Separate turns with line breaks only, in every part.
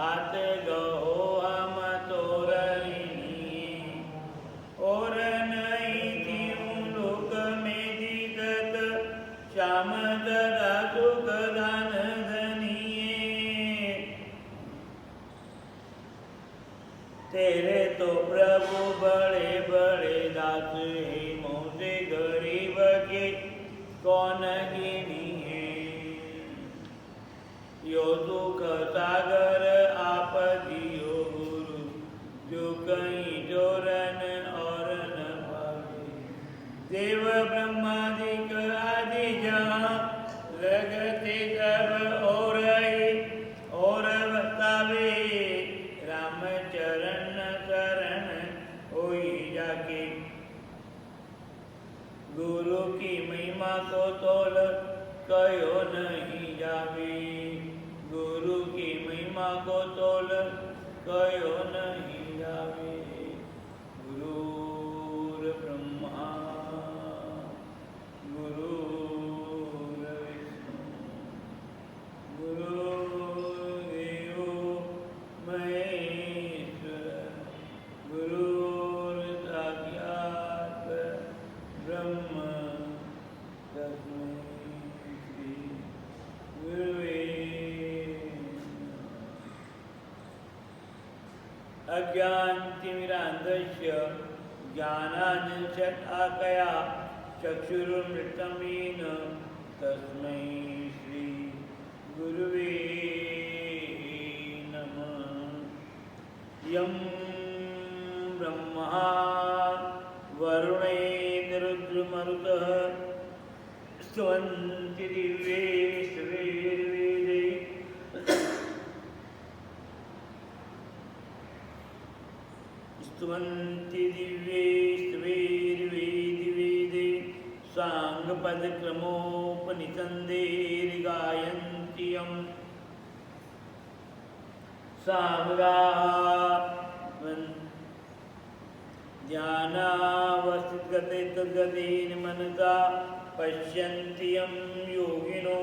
हाथ गहो हम तोरणी और नहीं थी लोक में दिगत श्याम जरा सुख दान धनिए तेरे तो प्रभु बड़े बड़े दास है मुझे गरीब के कौन गिनिए यो दुख सागर आप दियो गुरु जो कहीं जोरन और न पावे देव ब्रह्मादिक आदि जहाँ लगते सब और बतावे राम चरण शरण होई जाके गुरु की महिमा को तोल कहो नहीं जावे गुरु की महिमा को तोल कहो नहीं जावे गुरुर ब्रह्मा गुरुर विष्णु गुरुदेव महेश्वर गुरुर साक्षात् ब्रह्म तस्मै श्री गुरुवे अज्ञानतिमिरान्धस्य ज्ञानाञ्जनशलाकया चक्षुरुन्मिलितं येन तस्मै श्री गुरुवे नमः यं ब्रह्मा वरुणेन्द्ररुद्रमरुतः स्तवन्ति दिव्ये वेदे स्तवन्ति दिव्ये वेदे साङ्गपदक्रमोपनिषन्देर्गायन्ति यं सामगान् ध्यानावस्थितगतेन मनसा पश्यन्ति यं योगिनो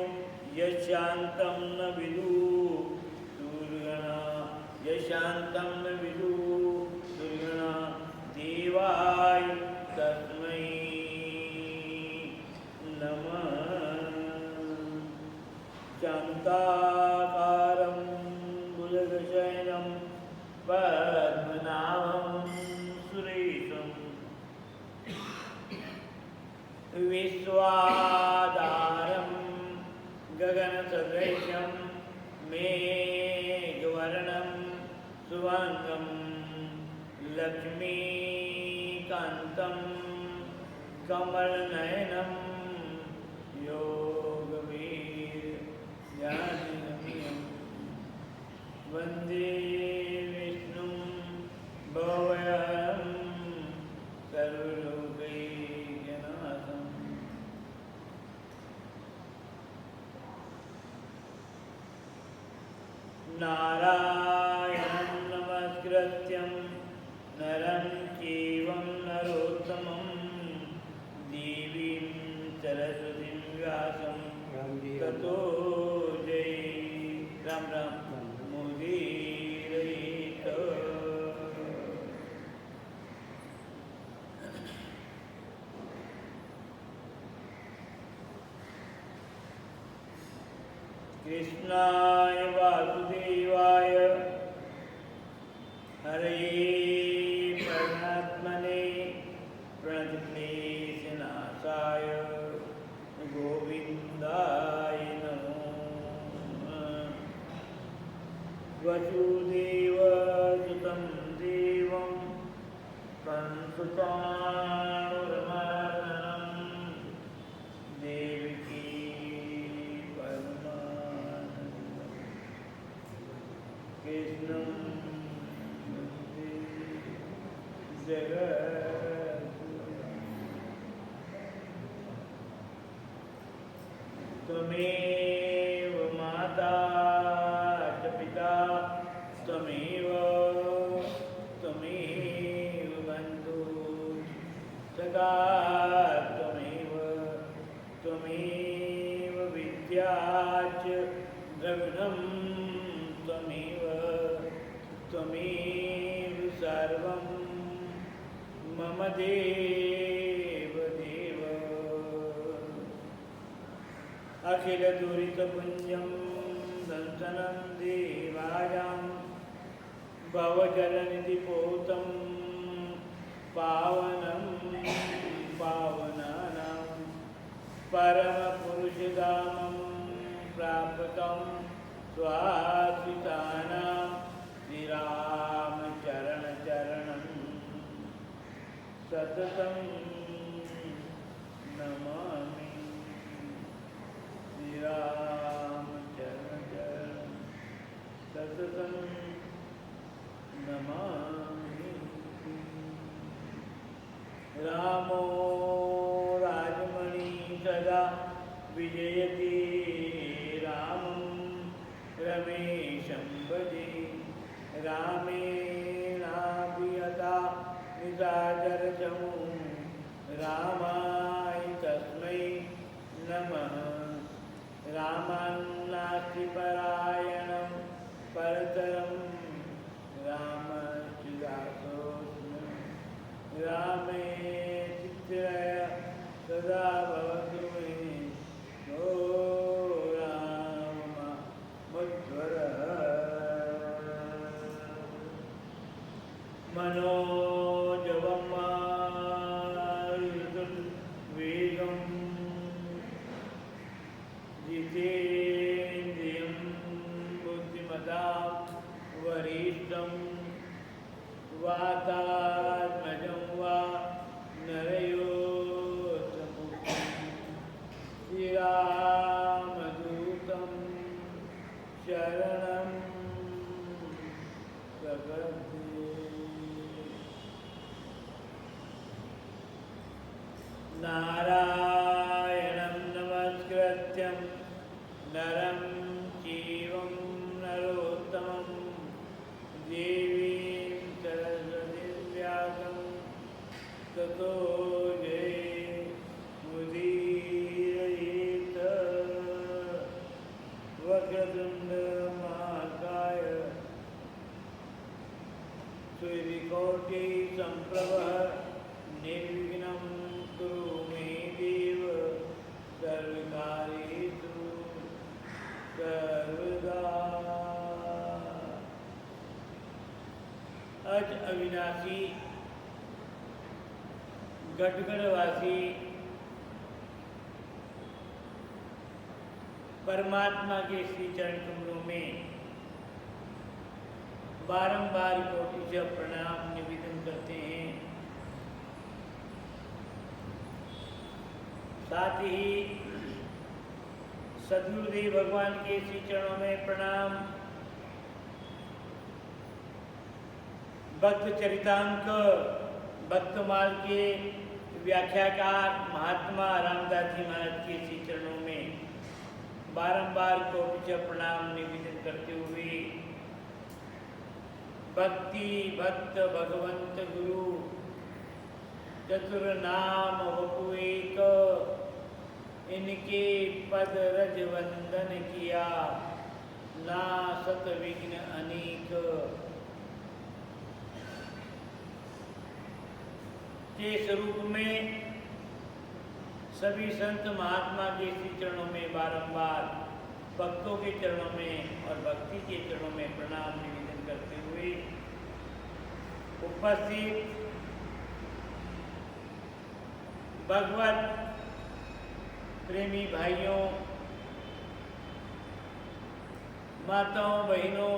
यशान्तं न विदुः दुर्गणा यशान्तं न विदुः दुर्गणा देवाय तस्मै नमः शान्ताकारं भुजगशयनं पद्मनाभं सुरेशं विश्वाधारं गगनसदृशं मेघवर्णं शुभाङ्गं लक्ष्मीकान्तं कमलनयनं योगवीर्यादिगम्यं वन्दे विष्णुं भवहरं सर्वलोकैकनाथम् नारायणं नमस्कृत्यं नरं चैव नरोत्तमं देवीं सरस्वतीं व्यासं ततो जय राम राम मुदीरयेत कृष्णाय वासुदेवाय हरे परमात्मने प्रणतक्लेशनाशाय गोविन्दाय नमो वसुदेवसुतं देवं कंसचाणूरमर्दनं देवकी परमानन्दं कृष्णं वन्दे जगद्गुरुं त्वमेव माता च पिता त्वमेव बन्धुः सखा त्वमेव विद्या च द्रविणं त्वमेव देव देव अखिल दुरित पुंजं दंसनं देवायां भवजलनिधि पोतं पावनं पावनानां परमपुरुषधामं प्राप्तं स्वाश्रितानां श्रीरामचरणचरणं सततं नमामि। श्रीरामचरणचरणं सततं नमामि। रामो राजमणि सदा विजयति रामं रमेशं भजे रामेणाभियता निशाचरचमु रामाय तस्मै नमः। रामान्नास्ति परायणं परतरं रामचिदासोऽस्मि। रामे चित्तय सदा भवतु मे ओ राम मध्वरः। मनोजवं मारुतवेगं जितेन्द्रियं बुद्धिमतां वरिष्ठं वातात्मजं वा नरयोत्तमं श्रीरामदूतं शरणं प्रपद्ये। नारायणं नमस्कृत्यं नरं चैव नरोत्तमं देवीं सरस्वतीं व्यासं ततो जयमुदीरयेत्। वक्रतुण्डमहाकाय सूर्यकोटिसम्प्रभः निर्विघ्नं कुरु मे देव सर्वकार्येषु सर्वदा। अज अविनाशी गढ़गढ़वासी परमात्मा के श्री चरण कमलों में बारंबार कोटि से प्रणाम निवेदन करते हैं। साथ ही सद्गुरुदेव भगवान के श्री चरणों में प्रणाम। भक्त चरितांक भक्तमाल के व्याख्याकार महात्मा रामदास जी महाराज के श्री चरणों में बारंबार कोटि से प्रणाम निवेदन करते हुए भक्ति भक्त भगवंत गुरु चतुर नाम वपु एक इनके पद रज वंदन किया ना सत विघ्न अनेक। के स्वरूप में सभी संत महात्मा के श्री चरणों में बारंबार भक्तों के चरणों में और भक्ति के चरणों में प्रणाम निवेदन करते हुए उपस्थित भगवत प्रेमी भाइयों, माताओं, बहनों,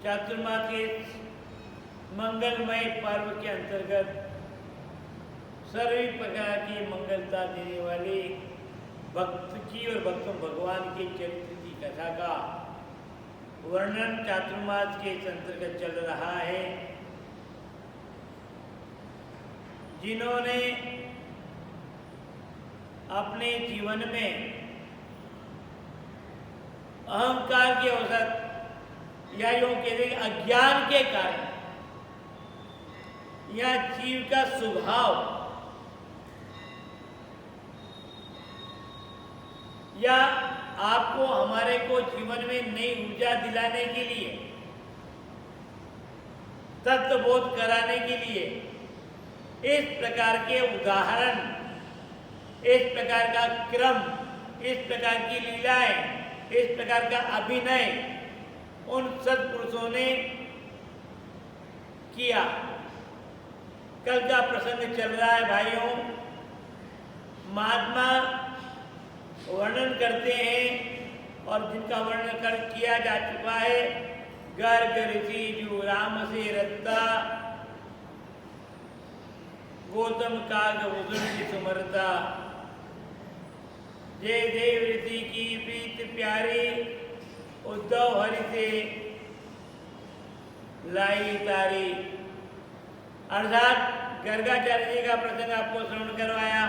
चातुर्मास के मंगलमय पर्व के अंतर्गत सभी प्रकार की मंगलता देने वाले भक्त की और भक्तों भगवान के चरित्र की कथा का वर्णन चातुर्मास के अंतर्गत चल रहा है। जिन्होंने अपने जीवन में अहंकार के अवसर या यूं कहते अज्ञान के कारण या जीव का स्वभाव या आपको हमारे को जीवन में नई ऊर्जा दिलाने के लिए तत्वबोध कराने के लिए इस प्रकार के उदाहरण, इस प्रकार का क्रम, इस प्रकार की लीलाएं, इस प्रकार का अभिनय उन सत्पुरुषों ने किया। कल का प्रसंग चल रहा है भाइयों, महात्मा वर्णन करते हैं और जिनका वर्णन कर किया जा चुका है। गर्ग ऋषि जो राम से रत्ता, गौतम काग उगम की सुमरता, जय देव ऋषि की प्रीत प्यारी, उद्धव हरि से लाई तारी। अर्थात गर्गाचार्य जी का प्रसंग आपको श्रवण करवाया,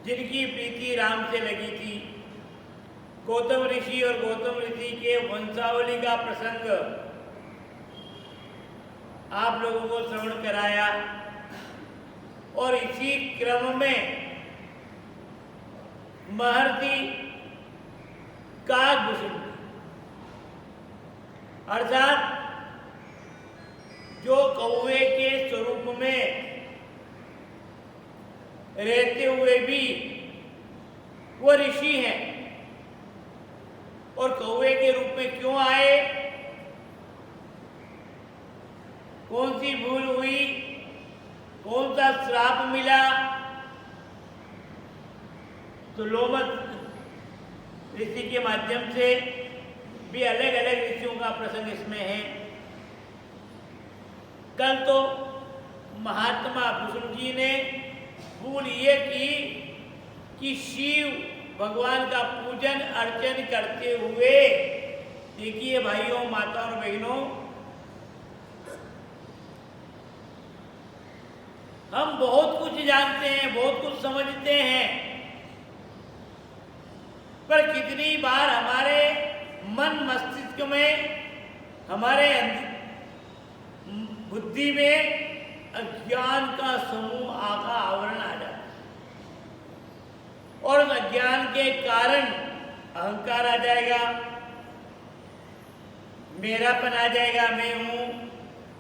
जिनकी प्रीति राम से लगी थी। गौतम ऋषि और गौतम ऋषि के वंशावली का प्रसंग आप लोगों को श्रवण कराया और इसी क्रम में महर्षि काकभूषण अर्थात जो कौवे के स्वरूप में रहते हुए भी वो ऋषि हैं और कौवे के रूप में क्यों आए, कौन सी भूल हुई, कौन सा श्राप मिला, तो लोमत ऋषि के माध्यम से भी अलग अलग ऋषियों का प्रसंग इसमें है। कल तो महात्मा भूषण जी ने भूल ये की कि शिव भगवान का पूजन अर्चन करते हुए, देखिए भाइयों माता और बहनों, हम बहुत कुछ जानते हैं, बहुत कुछ समझते हैं, पर कितनी बार हमारे मन मस्तिष्क में, हमारे बुद्धि में अज्ञान का समूह आका आवरण आ जाता है और उस अज्ञान के कारण अहंकार आ जाएगा, मेरापन आ जाएगा, मैं हूं,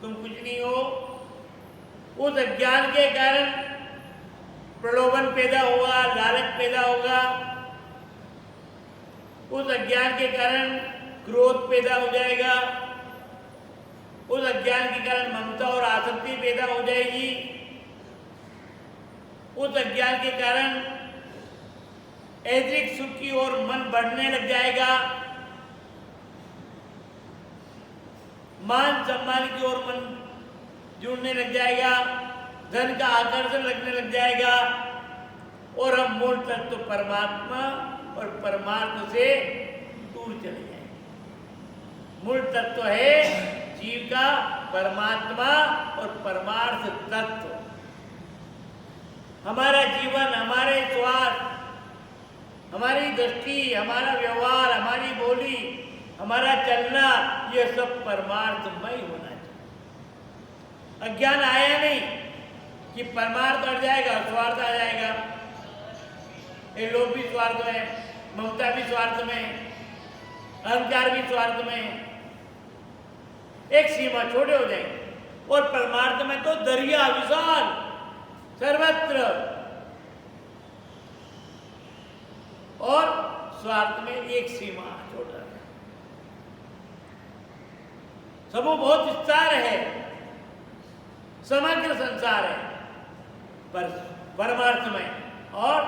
तुम कुछ नहीं हो। उस अज्ञान के कारण प्रलोभन पैदा होगा, लालच पैदा होगा, उस अज्ञान के कारण क्रोध पैदा हो जाएगा, उस अज्ञान के कारण ममता और आसक्ति पैदा हो जाएगी, उस अज्ञान के कारण ऐहिक सुख की ओर मन बढ़ने लग जाएगा, मान सम्मान की ओर मन जुड़ने लग जाएगा, धन का आकर्षण लगने लग जाएगा और हम मूल तत्व परमात्मा और परमार्थ से दूर चले जाएंगे। मूल तत्व है जीव का परमात्मा और परमार्थ तत्व। हमारा जीवन, हमारे स्वार्थ, हमारी दृष्टि, हमारा व्यवहार, हमारी बोली, हमारा चलना, ये सब परमार्थमय होना चाहिए। अज्ञान आया नहीं कि परमार्थ अड़ जाएगा, स्वार्थ आ जाएगा। ये लोभ भी स्वार्थ में, ममता भी स्वार्थ में, अहंकार भी स्वार्थ में, एक सीमा छोड़े हो जाएंगे। और परमार्थ में तो दरिया विशाल सर्वत्र, और स्वार्थ में एक सीमा छोड़ रहा है। समूह बहुत विस्तार है, समग्र संसार है, पर परमार्थ में और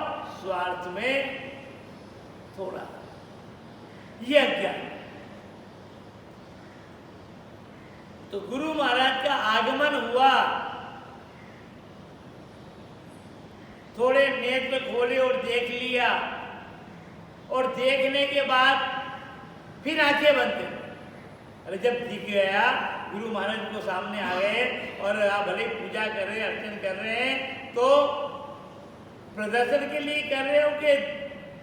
स्वार्थ में थोड़ा ये अज्ञान। तो गुरु महाराज का आगमन हुआ, थोड़े नेत्र खोले और देख लिया, और देखने के बाद फिर आंखें बंद कर। अरे जब दिख गया, गुरु महाराज को सामने आ गए और आप भले पूजा कर रहे हैं, अर्चन कर रहे हैं, तो प्रदर्शन के लिए कर रहे हो कि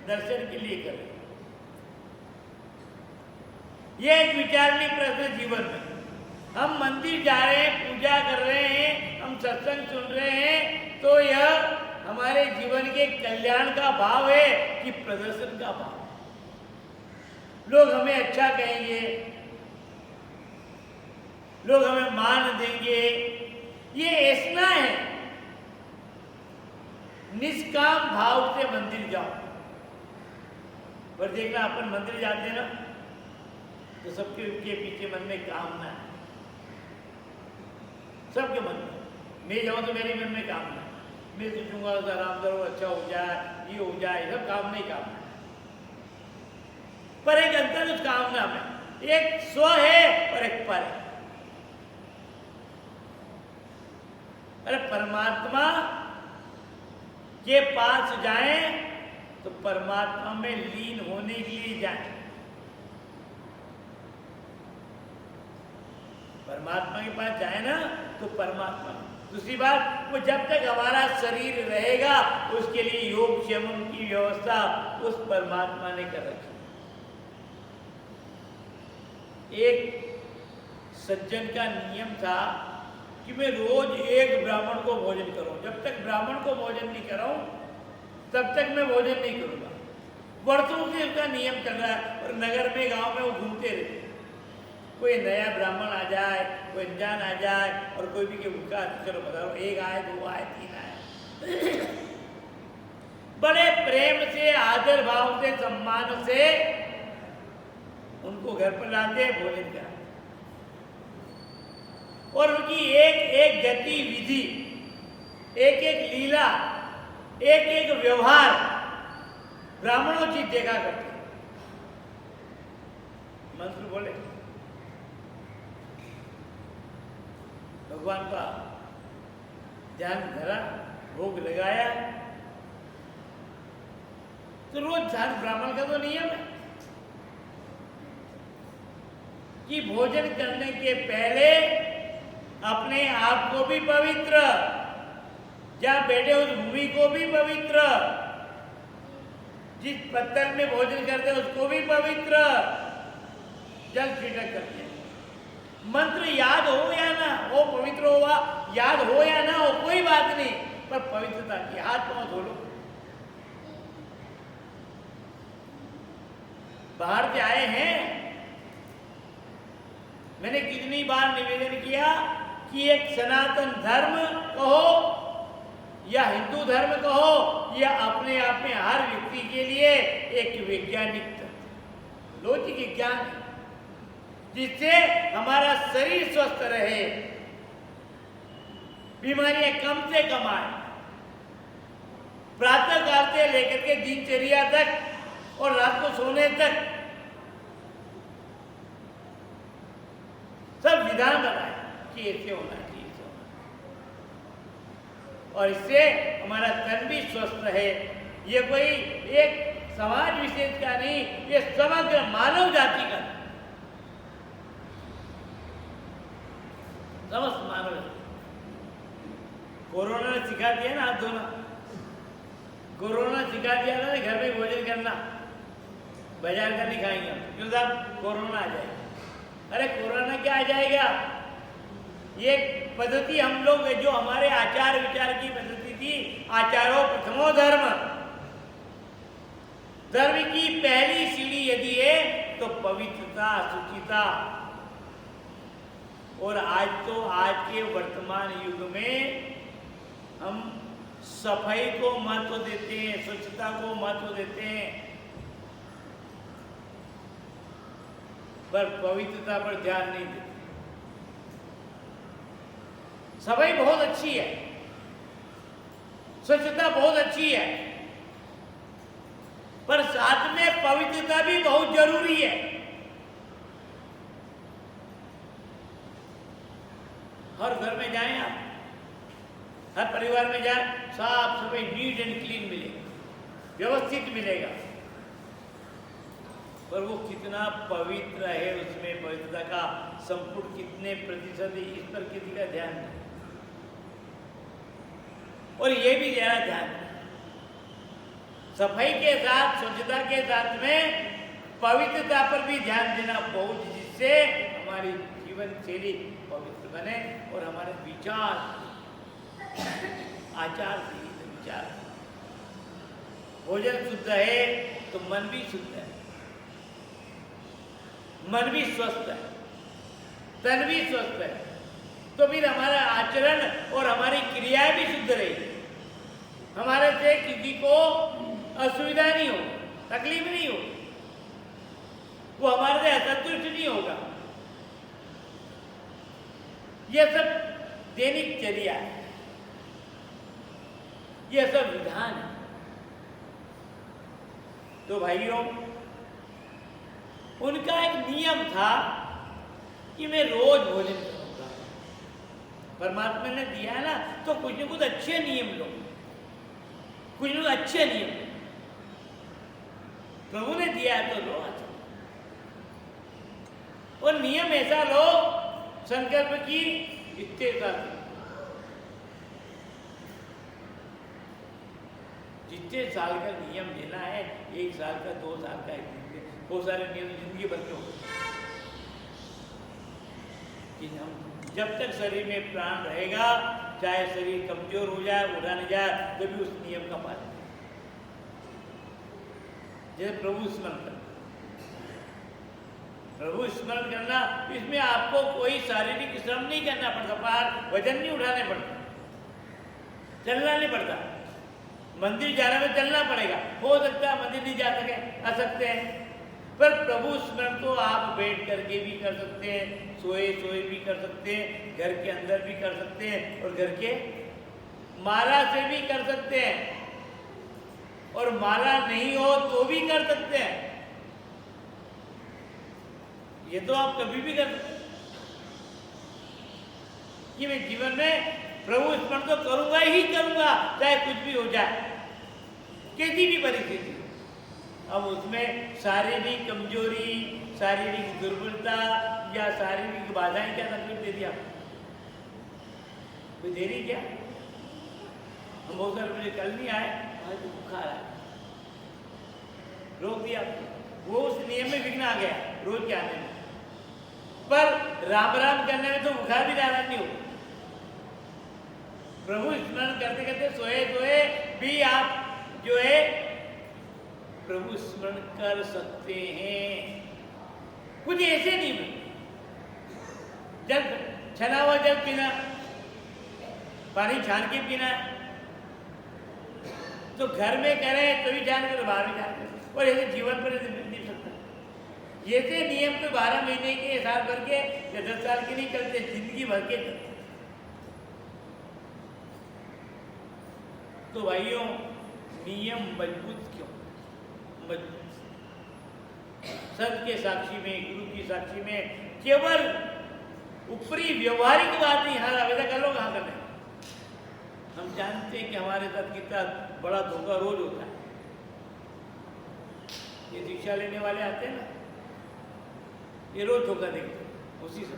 दर्शन के लिए कर रहे हो? ये एक विचारणीय प्रश्न जीवन में। हम मंदिर जा रहे हैं, पूजा कर रहे हैं, हम सत्संग सुन रहे हैं, तो यह हमारे जीवन के कल्याण का भाव है कि प्रदर्शन का भाव? लोग हमें अच्छा कहेंगे, लोग हमें मान देंगे, ये ऐसा है। निष्काम भाव से मंदिर जाओ। पर देखना, अपन मंदिर जाते हैं ना, तो सबके के पीछे मन में कामना है। सबके मन में, मैं जाऊं तो मेरे मन में कामना है, मैं सोचूंगा राम करो अच्छा हो जाए, ये हो जाए, सब कामना ही कामना है। पर एक अंतर उस कामना में, एक स्व है और एक पर है। अरे परमात्मा के पास जाएं तो परमात्मा में लीन होने के लिए जाएं। परमात्मा के पास जाए ना तो परमात्मा। दूसरी बात, वो जब तक हमारा शरीर रहेगा उसके लिए योग क्षेमम की व्यवस्था उस परमात्मा ने कर रखी। एक सज्जन का नियम था कि मैं रोज एक ब्राह्मण को भोजन करूं। जब तक ब्राह्मण को भोजन नहीं कराऊं तब तक मैं भोजन नहीं करूंगा। वर्षों से उसका नियम चल रहा है और नगर में गांव में वो घूमते रहते। कोई नया ब्राह्मण आ जाए, कोई अनजान आ जाए और कोई भी के भूखा, चलो बता रहा हूं, एक आए, दो आए, तीन आए, बड़े प्रेम से, आदर भाव से, सम्मान से उनको घर पर लाते, भोजन कराते और उनकी एक एक गतिविधि, एक एक लीला, एक एक व्यवहार ब्राह्मणों देखा करते। मंत्र बोले, भगवान का ध्यान धरा, भोग लगाया, तो रोज ध्यान। ब्राह्मण का तो नियम है कि भोजन करने के पहले अपने आप को भी पवित्र, जहां बैठे उस भूमि को भी पवित्र, जिस पत्थर में भोजन करते उसको भी पवित्र जल छिड़क करते। मंत्र याद हो या ना हो, पवित्र हुआ, याद हो या ना हो, कोई बात नहीं, पर पवित्रता की। हाथ पांव धो लो। बाहर से आए हैं, मैंने कितनी बार निवेदन किया कि एक सनातन धर्म कहो या हिंदू धर्म कहो, या अपने आप में हर व्यक्ति के लिए एक वैज्ञानिक लौकिक ज्ञान, जिससे हमारा शरीर स्वस्थ रहे, बीमारियां कम से कम आए। प्रातः काल से लेकर के दिनचर्या तक और रात को सोने तक सब विधान बनाए कि ऐसे होना चाहिए, ऐसे होना, और इससे हमारा तन भी स्वस्थ रहे। ये कोई एक समाज विशेष का नहीं, ये समग्र मानव जाति का, समस्त मानव। कोरोना ने सिखा दिया ना हाथ धोना, कोरोना सिखा दिया ना घर में भोजन करना, बाजार का नहीं खाएंगे। क्यों साहब? कोरोना आ जाएगा। अरे कोरोना क्या आ जाएगा? ये पद्धति हम लोग, जो हमारे आचार विचार की पद्धति थी, आचारो प्रथमो धर्म, धर्म की पहली सीढ़ी यदि है तो पवित्रता, शुचिता। और आज तो, आज के वर्तमान युग में हम सफाई को महत्व देते हैं, स्वच्छता को महत्व देते हैं, पर पवित्रता पर ध्यान नहीं देते। सफाई बहुत अच्छी है, स्वच्छता बहुत अच्छी है, पर साथ में पवित्रता भी बहुत जरूरी है। हर घर में जाएं आप, हर परिवार में जाएं, साफ सफाई, नीट एंड क्लीन मिलेगा, व्यवस्थित मिलेगा, पर वो कितना पवित्र है, उसमें पवित्रता का संपुट कितने प्रतिशत है, इस पर किसी का ध्यान नहीं। और ये भी जरा ध्यान, सफाई के साथ, स्वच्छता के साथ में पवित्रता पर भी ध्यान देना बहुत, जिससे हमारी जीवन शैली पवित्र बने और हमारे विचार, आचार से विचार, भोजन शुद्ध है तो मन भी शुद्ध है, मन भी स्वस्थ है। तन भी स्वस्थ है, तो फिर हमारा आचरण और हमारी क्रियाएं भी शुद्ध रहेगी। हमारे से किसी को असुविधा नहीं हो, तकलीफ नहीं हो, वो हमारे से असंतुष्ट नहीं होगा। यह सब दैनिक चर्या है, यह सब विधान है। तो भाइयों, उनका एक नियम था कि मैं रोज भोजन करूंगा। परमात्मा ने दिया है ना, तो कुछ न कुछ अच्छे नियम लो, कुछ न कुछ अच्छे नियम प्रभु ने दिया है तो लो अच्छा। और नियम ऐसा लो संकल्प की स्थिरता, जितने साल का नियम लेना है, 1 साल का, 2 साल का, बहुत सारे नियम जिंदगी भर के हो। कि हम जब तक शरीर में प्राण रहेगा, चाहे शरीर कमजोर हो जाए, उठा नहीं जाए, तो भी उस नियम का पालन करें। जैसे प्रभु स्मरण करना, प्रभु स्मरण करना, इसमें आपको कोई शारीरिक श्रम नहीं करना पड़ता, बाहर वजन नहीं उठाने पड़ता, चलना नहीं पड़ता। मंदिर जाने में चलना पड़ेगा, हो सकता है मंदिर नहीं जा सके, आ सकते हैं, पर प्रभु स्मरण तो आप बैठ करके भी कर सकते हैं, सोए सोए भी कर सकते हैं, घर के अंदर भी कर सकते हैं, और घर के माला से भी कर सकते हैं, और माला नहीं हो तो भी कर सकते हैं। ये तो आप कभी भी कर सकते हैं कि मैं जीवन में प्रभु स्मरण तो करूंगा ही करूंगा, चाहे कुछ भी हो जाए, कैसी भी परिस्थिति। अब उसमें शारीरिक कमजोरी, शारीरिक दुर्बलता या शारीरिक बाधाएं क्या तकलीफ दे दी आपको? कोई दे रही क्या? हम बहुत सारे मुझे कल नहीं आए, आज तो बुखार आया, रोक दिया, वो उस नियम में विघ्न आ गया रोज के आने में। पर राम राम करने में तो बुखार भी नाराज नहीं हो। प्रभु स्मरण करते करते सोए सोए भी आप जो है प्रभु स्मरण कर सकते हैं। कुछ ऐसे नहीं है, जल छना हुआ जल पीना, पानी छान के पीना, तो घर में करें तो भी जान कर, बाहर भी जान कर, और ऐसे जीवन पर नहीं सकता। ये से नियम तो 12 महीने के, साल भर के या 10 साल के नहीं चलते, जिंदगी भर के चलते। तो भाइयों, नियम मजबूत क्यों? मजबूत संत के साक्षी में, गुरु की साक्षी में, केवल ऊपरी व्यवहारिक बात नहीं, हर आवेदन कर लो कहाँ करने। हम जानते हैं कि हमारे साथ कितना बड़ा धोखा रोज होता है। ये दीक्षा लेने वाले आते हैं ना, ये रोज धोखा देंगे, उसी से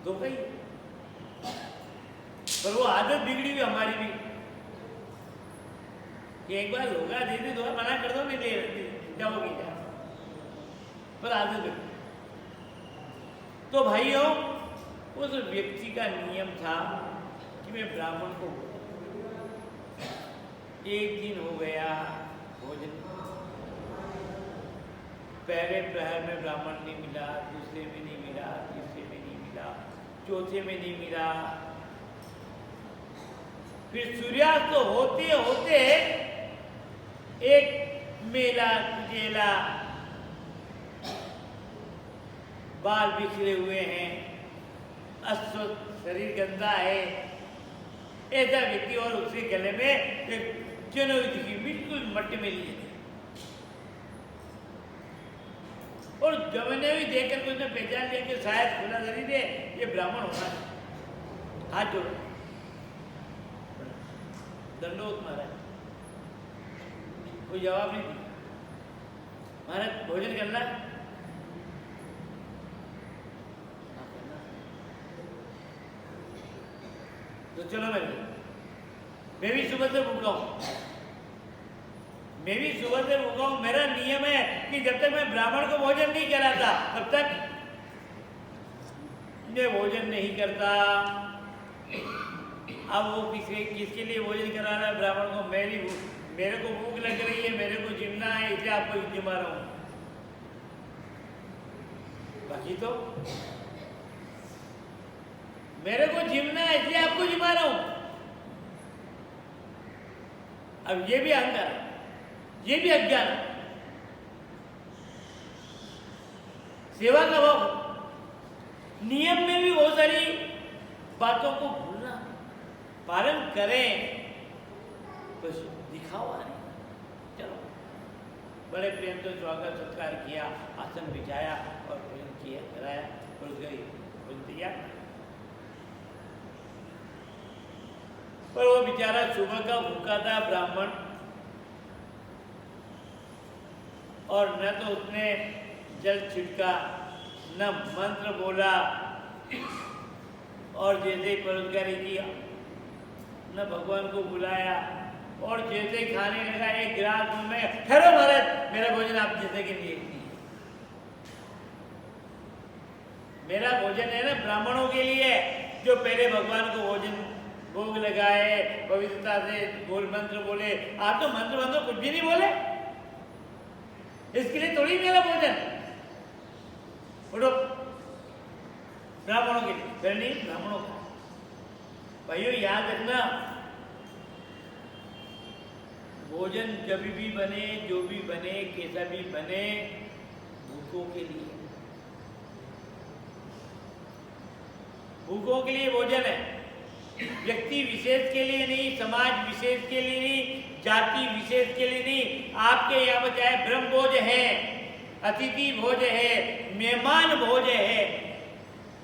धोखा ही। पर वो आदत बिगड़ी हुई हमारी भी, कि एक बार धोखा दे दी, धोखा मना कर दो, नहीं दे जाओगी क्या, पर आदत बिगड़ी। तो भाइयों, उस व्यक्ति का नियम था कि मैं ब्राह्मण को, एक दिन हो गया भोजन, पहले प्रहर में ब्राह्मण नहीं मिला, दूसरे में नहीं मिला, तीसरे में नहीं मिला, चौथे में नहीं मिला, फिर सूर्यास्त तो होते होते एक मेला कुचेला, बाल बिखरे हुए हैं, अस्वस्थ शरीर, गंदा है, ऐसा व्यक्ति, और उसके गले में एक जनोई दिखी, बिल्कुल मट्टी में लिए, और जमने भी देखकर उसने पहचान लिया कि शायद खुला शरीर है, ये ब्राह्मण होना है। हाथ जोड़ो, दंडोत महाराज, कोई जवाब नहीं दिया। महाराज भोजन करना है? तो चलो मैं भी सुबह से भूखा हूं, मैं भी सुबह से भूखा हूं। मेरा नियम है कि जब तक मैं ब्राह्मण को भोजन नहीं कराता, तब तक मैं भोजन नहीं करता। अब वो किसके लिए भोजन करा रहा है? ब्राह्मण को। मेरे को भूख लग रही है, मेरे को जिमना है, इसलिए आपको जिमा रहा हूं। बाकी तो मेरे को जिमना है इसलिए आपको जिमा रहा हूं। अब ये भी अहंकार, ये भी अज्ञान, सेवा का भाव। नियम में भी बहुत सारी बातों को भूलना, पालन करें तो दिखावा नहीं। चलो, बड़े प्रेम से स्वागत सत्कार किया, आसन बिछाया और भोजन किया, कराया और गई भोजन तैयार। पर वो बेचारा सुबह का भूखा था ब्राह्मण, और न तो उसने जल छिड़का, न मंत्र बोला, और जैसे ही परोसगारी किया, न भगवान को बुलाया, और जैसे ही खाने लगा एक गिलास मुंह में, ठहरो महाराज मेरा भोजन आप जैसे के लिए नहीं। मेरा भोजन है ना ब्राह्मणों के लिए, जो पहले भगवान को भोजन भोग लगाए, पवित्रता से बोल मंत्र बोले। आप तो मंत्र मंत्र कुछ भी नहीं बोले, इसके लिए थोड़ी मेरा भोजन। उठो, ब्राह्मणों के लिए, फिर नहीं ब्राह्मणों का। भाइयों याद रखना, भोजन जब भी बने, जो भी बने, कैसा भी बने, भूखों के लिए, भूखों के लिए भोजन है। व्यक्ति विशेष के लिए नहीं, समाज विशेष के लिए नहीं, जाति विशेष के लिए नहीं। आपके यहाँ पर चाहे ब्रह्म भोज है, अतिथि भोज है, मेहमान भोज है,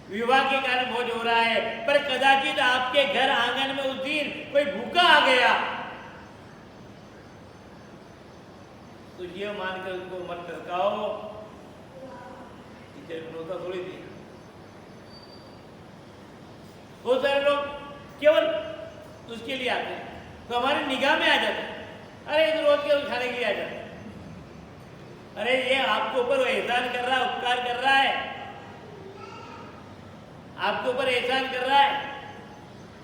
विवाह के कारण भोज हो रहा है, पर कदाचित आपके घर आंगन में उस दिन कोई भूखा आ गया तो ये मानकर उसको मत टरकाओ, नौता थोड़ी थी। बहुत सारे लोग केवल उसके लिए आते हैं, तो हमारी निगाह में आ जाते हैं, अरे इस रोज के खाने के लिए आ जाते हैं। अरे ये आपके ऊपर एहसान कर रहा है, उपकार कर रहा है, आपके ऊपर एहसान कर रहा है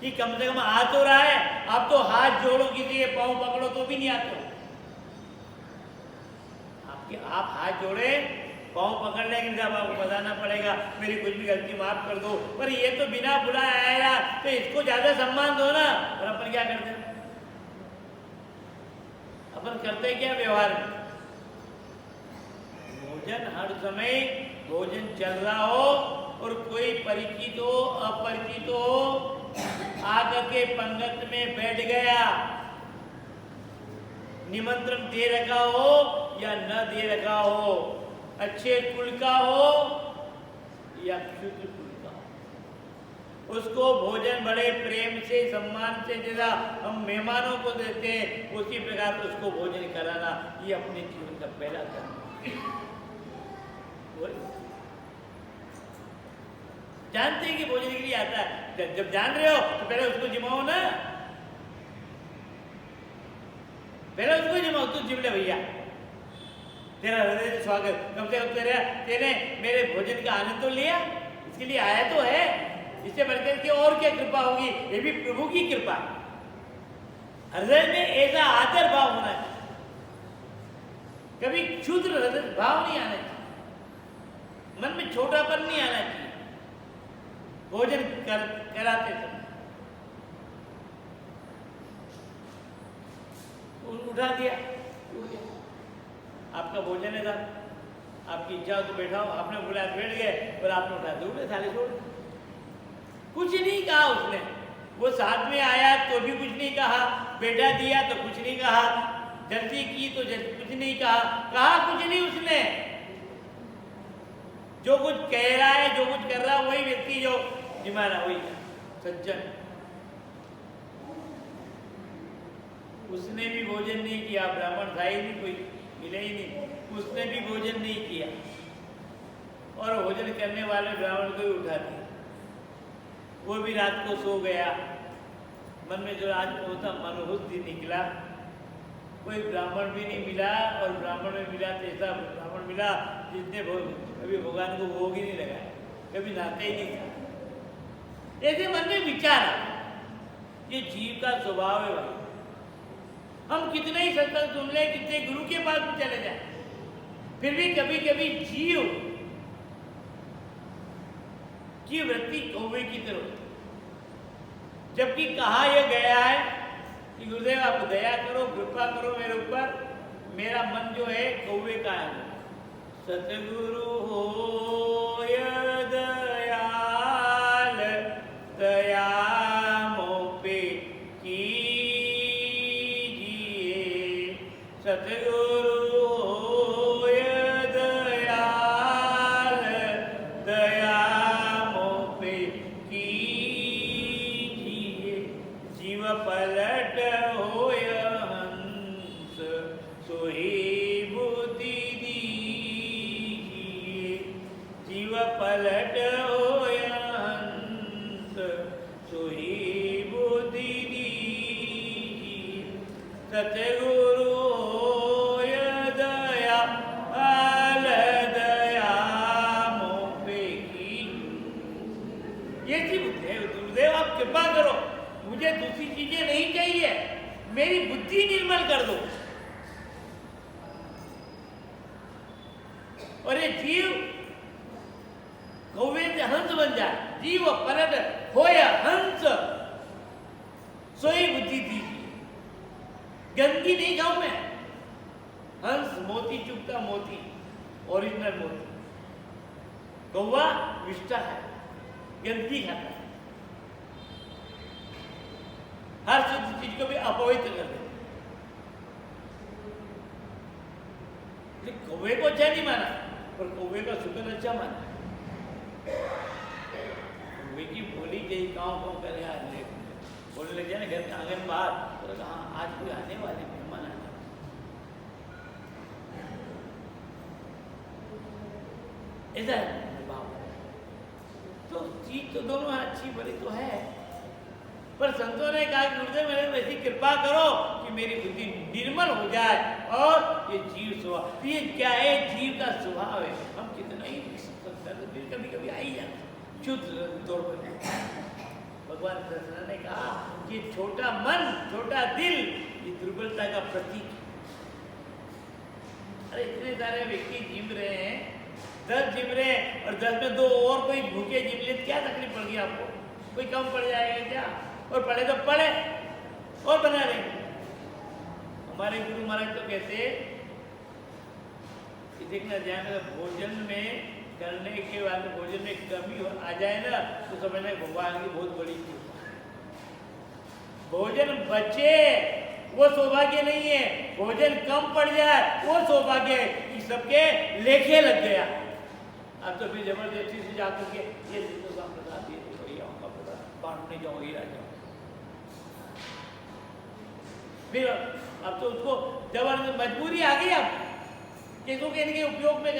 कि कम से कम आ तो रहा है। आप तो हाथ जोड़ो, किसी के पाँव पकड़ो तो भी नहीं आते। आप हाथ जोड़े, पाँव पकड़ लेंगे, जब आपको बताना पड़ेगा मेरी कुछ भी गलती माफ कर दो, पर ये तो बिना बुलाए आया, तो इसको ज्यादा सम्मान दो ना। और अपन क्या करते हैं, अपन करते क्या व्यवहार में, भोजन हर समय भोजन चल रहा हो और कोई परिचित हो अपरिचित हो आकर के पंगत में बैठ गया, निमंत्रण दे रखा हो या न दे रखा हो, अच्छे कुल का हो या क्षुद्र कुल का हो, उसको भोजन बड़े प्रेम से सम्मान से जैसा हम मेहमानों को देते हैं उसी प्रकार उसको भोजन कराना, ये अपने जीवन का पहला कर्म। जानते हैं कि भोजन के लिए आता है, जब जान रहे हो तो पहले उसको जिमाओ ना, पहले उसको जिमाओ। तू जिम ले भैया, तेरा हृदय से स्वागत, कम से कम तेरे मेरे भोजन का आनंद तो लिया, इसके लिए आया तो है। इससे बढ़कर के और क्या कृपा होगी, ये भी प्रभु की कृपा। हृदय में ऐसा आदर भाव होना चाहिए, कभी क्षुद्र हृदय भाव नहीं आना चाहिए, मन में छोटापन नहीं आना चाहिए। भोजन कराते समय उठा दिया, आपका भोजन है साहब, आपकी इच्छा हो तो बैठाओ, आपने बोला बैठ गए और आपने उठा दिया, उठे थाली छोड़, कुछ नहीं कहा उसने। वो साथ में आया तो भी कुछ नहीं कहा, बैठा दिया तो कुछ नहीं कहा, जल्दी की तो कुछ नहीं कहा कुछ नहीं उसने। जो कुछ कह रहा है, जो कुछ कर रहा है, वही व्यक्ति जो जिम्मेदार है, वही सज्जन। उसने भी भोजन नहीं किया, ब्राह्मण था ही नहीं, कोई मिले ही नहीं, उसने भी भोजन नहीं किया और भोजन करने वाले ब्राह्मण को ही उठा दिया। वो भी रात को सो गया, मन में जो आज होता मनोहुत निकला, कोई ब्राह्मण भी नहीं मिला, और ब्राह्मण में मिला तो ऐसा ब्राह्मण मिला जिसने कभी भगवान को भोग ही नहीं लगाया, कभी नाते ही नहीं था। ऐसे मन में विचार, ये जीव का स्वभाव है भाई। हम कितने ही सत्संग सुन ले, कितने गुरु के पास भी चले जाए, फिर भी कभी कभी जीव की वृत्ति कौवे की तरह, जबकि कहा यह गया है कि गुरुदेव आप दया करो, कृपा करो मेरे ऊपर, मेरा मन जो है कौवे का है। सतगुरु हो दयाल, दया मोह पे कीजिए। सतगुरु हो दयाल, दया मोह पे कीजिए। जीव पलट होय हंस, सोही बुद्धि दीजिए। जीव पलट होय हंस, सोही बुद्धि दीजिए। सतगुरु होय दयाल, दया मोह पे कीजिए। ये जी गुरुदेव आप कृपा करो, मुझे दूसरी चीजें नहीं चाहिए, मेरी बुद्धि निर्मल कर दो। और ये जीव कौवे से हंस बन जाए। जीव पलट होया हंस, सोई बुद्धि दीजिए। गंदगी नहीं खाऊं मैं। हंस मोती चुगता मोती, ओरिजिनल मोती। कौवा विष्टा है, गंदगी खाता है, हर चीज को भी अपवित्र कर देते। कौवे को अच्छा नहीं माना, पर कौवे का सुगंध अच्छा माना। कौवे की बोली गई काँव काँव करे आने बोलने लग जाए ना घर के आंगन बाहर, तो कहा आज कोई आने वाले मेहमान आने। ऐसा है भाव। तो चीज तो दोनों अच्छी बड़ी तो है, पर संतों ने कहा गुरुदेव मेरे वैसी कृपा करो कि मेरी बुद्धि निर्मल हो जाए। और ये जीव स्वभाव, ये क्या है? जीव का स्वभाव है। हम कितना ही कभी कभी आ ही जाते शुद्ध तौर पर। भगवान कृष्ण ने कहा कि छोटा मन, छोटा दिल, ये दुर्बलता का प्रतीक है। अरे इतने सारे व्यक्ति जिम रहे हैं, 10 जिम रहे हैं, और 10 में 2 और कोई भूखे जिम ले, क्या तकलीफ पड़ गई आपको? कोई कम पड़ जाएगा क्या? और पढ़े तो पढ़े और बना रहे। हमारे गुरु महाराज तो कहते कि देखना ध्यान, भोजन में करने के बाद भोजन में कमी आ जाए ना, तो समझना भगवान की बहुत बड़ी कृपा। भोजन बचे वो सौभाग्य नहीं है, भोजन कम पड़ जाए वो सौभाग्य है। कि सबके लेखे लग गया। अब तो फिर जबरदस्ती से जाकर के ये तो काम प्रसाद दिए तो वही आऊँगा, बांटने जाऊँगी राजा। फिर अब तो उसको जबरदस्त मजबूरी आ गई। अब किसको कहने के उपयोग में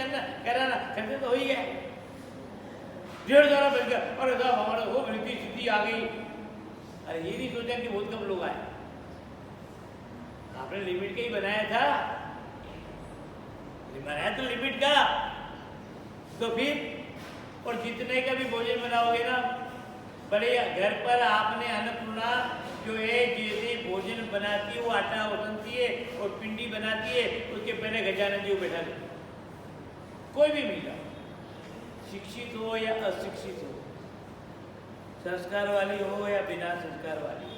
कराना करते तो हो ही गया। 1.5 द्वारा बच गया, और हमारा वो वृद्धि सिद्धि आ गई। अरे ये नहीं सोचा कि बहुत कम लोग आए, आपने लिमिट का ही बनाया था, बनाया तो लिमिट का। तो फिर और जितने का भी भोजन बनाओगे ना, बड़े घर पर आपने अन्नपूर्णा जो है जैसे भोजन बनाती है, वो आटा उतनती है और पिंडी बनाती है, उसके पहले गजानन जी को बैठा देते। कोई भी मिला, शिक्षित हो या अशिक्षित हो, संस्कार वाली हो या बिना संस्कार वाली,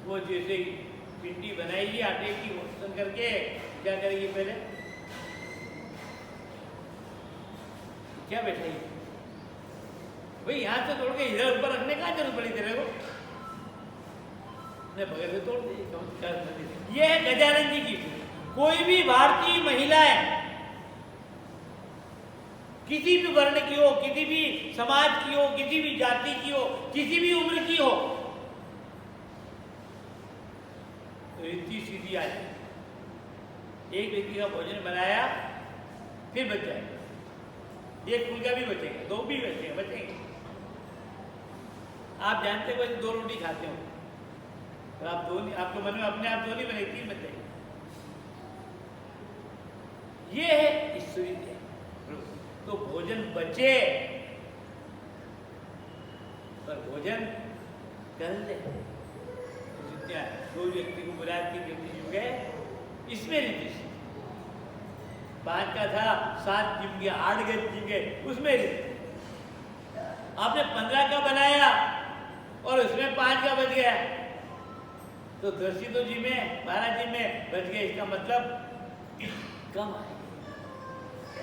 वो जैसे पिंडी बनाएगी आटे की उतन करके, क्या करेगी पहले? क्या बैठाएगी भाई? यहाँ से तोड़ के इधर ऊपर रखने का जरूरत पड़ी तेरे को? बगैर से तोड़ दी। ये है गजानन जी की। कोई भी भारतीय महिलाएं किसी भी वर्ण की हो, किसी भी समाज की हो, किसी भी जाति की हो, किसी भी उम्र की हो, रिद्धि सीधी आ जाए। एक व्यक्ति का भोजन बनाया फिर बच जाएगा, एक फुलका भी बचेगा, 2 भी बचेंगे। आप जानते हो 2 रोटी खाते हो, तो आप 2 नहीं, आपके मन में अपने आप 2 नहीं बने, 3 बच जाएंगे। ये है ईश्वरी दया। तो भोजन बचे पर भोजन कर ले। जितना 2 व्यक्ति को बुलाया, 3 व्यक्ति जुड़ गए, इसमें नहीं। 5 का था, 7 जिम गए, 8 गए जिम गए, उसमें आपने 15 का बनाया और उसमें 5 का बच गया, तो 10 ही तो जी में 12 जी में बच गया, इसका मतलब कम आए।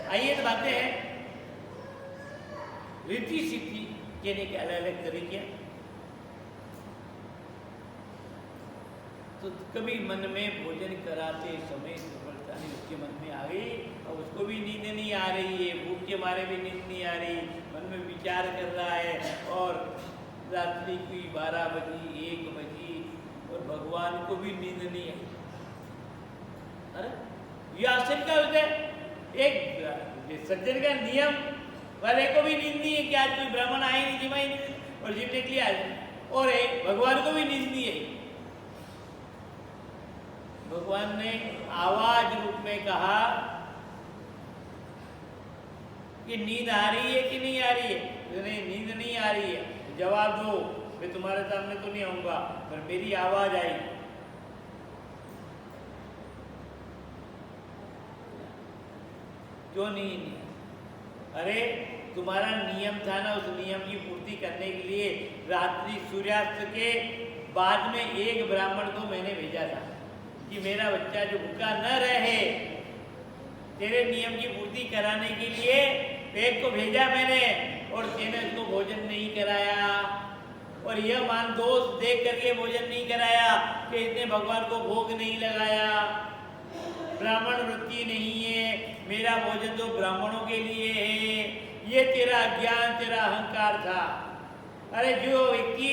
आइए तो बातें हैं रीति सिद्धि कहने के अलग अलग तरीके। तो कभी मन में भोजन कराते समय सफलता नहीं उसके मन में आ गई और उसको भी नींद नहीं आ रही है, भूख के मारे भी नींद नहीं आ रही, मन में विचार कर रहा है और रात्रि की 12 बजी 1 बजी और भगवान को भी नींद नहीं आई। अरे ये आश्चर्य का होता है, एक सज्जन का नियम वाले को भी नींद नहीं है कि आज कोई ब्राह्मण आए नहीं, जिमा ही नहीं और जिमने के लिए आ जाए, और एक भगवान को भी नींद नहीं है। भगवान ने आवाज रूप में कहा कि नींद आ रही है कि नहीं आ रही है? नहीं, नींद नहीं आ रही है। जवाब दो, मैं तुम्हारे सामने तो नहीं आऊंगा पर मेरी आवाज आई। क्यों नहीं? अरे तुम्हारा नियम था ना, उस नियम की पूर्ति करने के लिए रात्रि सूर्यास्त के बाद में एक ब्राह्मण को मैंने भेजा था कि मेरा बच्चा जो भूखा न रहे, तेरे नियम की पूर्ति कराने के लिए एक को भेजा मैंने और तेने उसको भोजन नहीं कराया और यह मान दोष देख करके भोजन नहीं कराया कि इसने भगवान को भोग नहीं लगाया, ब्राह्मण वृत्ति नहीं है, मेरा भोजन तो ब्राह्मणों के लिए है। ये तेरा ज्ञान, तेरा अहंकार था। अरे जो व्यक्ति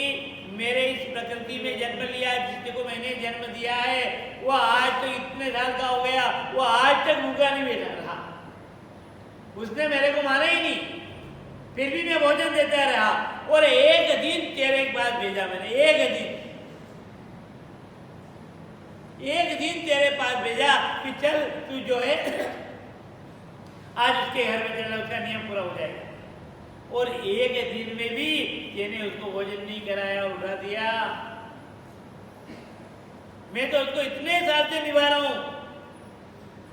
मेरे इस प्रकृति में जन्म लिया, जिसको मैंने जन्म दिया है, वह आज तो इतने साल का हो गया, वह आज तक भूखा नहीं बैठा रहा, उसने मेरे को माना ही नहीं, फिर भी मैं भोजन देता रहा। और एक दिन तेरे पास भेजा मैंने, एक दिन तेरे पास भेजा कि चल तू जो है आज उसके घर में चलना, उसका नियम पूरा हो जाएगा। और एक दिन में भी तेने उसको भोजन नहीं कराया, उठा दिया। मैं तो उसको इतने साल से निभा रहा हूं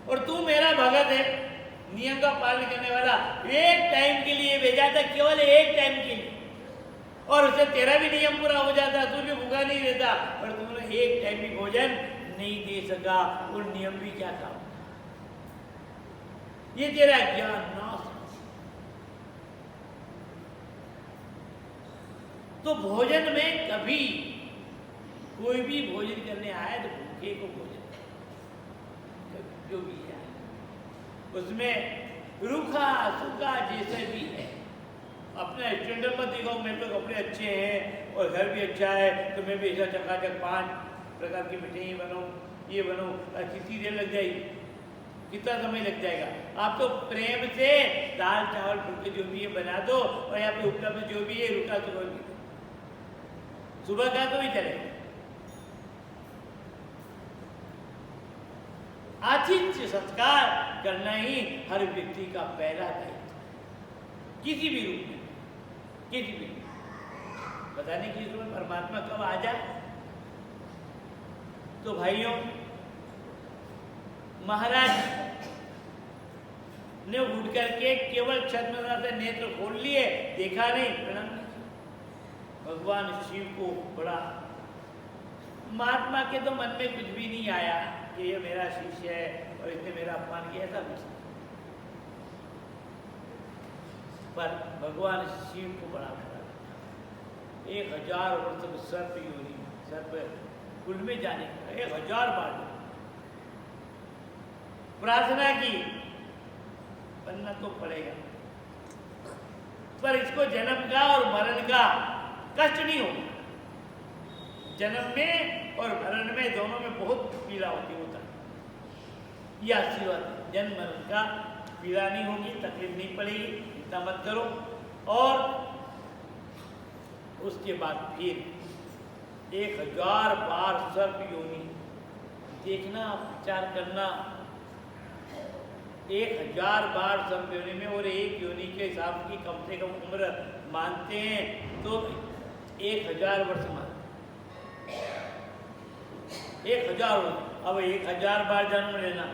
और तू मेरा भगत है, नियम का पालन करने वाला। एक टाइम के लिए भेजा था, केवल एक टाइम के लिए, और उससे तेरा भी नियम पूरा हो जाता, तू भी भूखा नहीं रहता, और तुमने एक टाइम भी भोजन नहीं दे सका, और नियम भी क्या था? ये तेरा ज्ञान नाश। तो भोजन में कभी कोई भी भोजन करने आया तो भूखे को भोजन जो भी है उसमें रूखा सूखा जैसे भी है। अपना स्टैंडर्ड मत दिखाओ, मेरे तो कपड़े अच्छे हैं और घर भी अच्छा है तो मैं भी ऐसा चकाचक 5 प्रकार की मिठाई बनाऊं, ये बनाऊं, कितनी देर लग जाएगी, कितना समय लग जाएगा? आप तो प्रेम से दाल चावल फुल्के जो भी है बना दो, और यहाँ पे उपलब्ध जो भी है रुका तो सुबह का तो भी चलेगा। आतिथ्य सत्कार करना ही हर व्यक्ति का पहला दायित्व, किसी भी रूप में, किसी भी पता नहीं किस रूप में परमात्मा कब आ जाए। तो भाइयों, महाराज ने उठ करके केवल छद्मनाभ से नेत्र खोल लिए, देखा नहीं, प्रणाम नहीं। भगवान शिव को बड़ा, महात्मा के तो मन में कुछ भी नहीं आया कि ये मेरा शिष्य है और इसने मेरा अपमान किया, ऐसा कुछ। पर भगवान शिव को बड़ा बड़ा 1000 वर्ष तक सर्प योनि, सर्प कुल में जाने का 1000 बार प्रार्थना की, बनना तो पड़ेगा, पर इसको जन्म का और मरण का कष्ट नहीं होगा। जन्म में और मरण में दोनों में बहुत पीड़ा होता है। यह आशीर्वाद है, जन्म मरण का पीड़ा नहीं होगी, तकलीफ नहीं पड़ेगी, चिंता मत करो। और उसके बाद फिर 1000 बार सर्प योनि देखना, विचार करना, 1000 बार सर्प योनि में, और एक योनि के हिसाब की कम से कम उम्र मानते हैं तो 1000 वर्ष मानते, 1000। अब 1000 बार जन्म लेना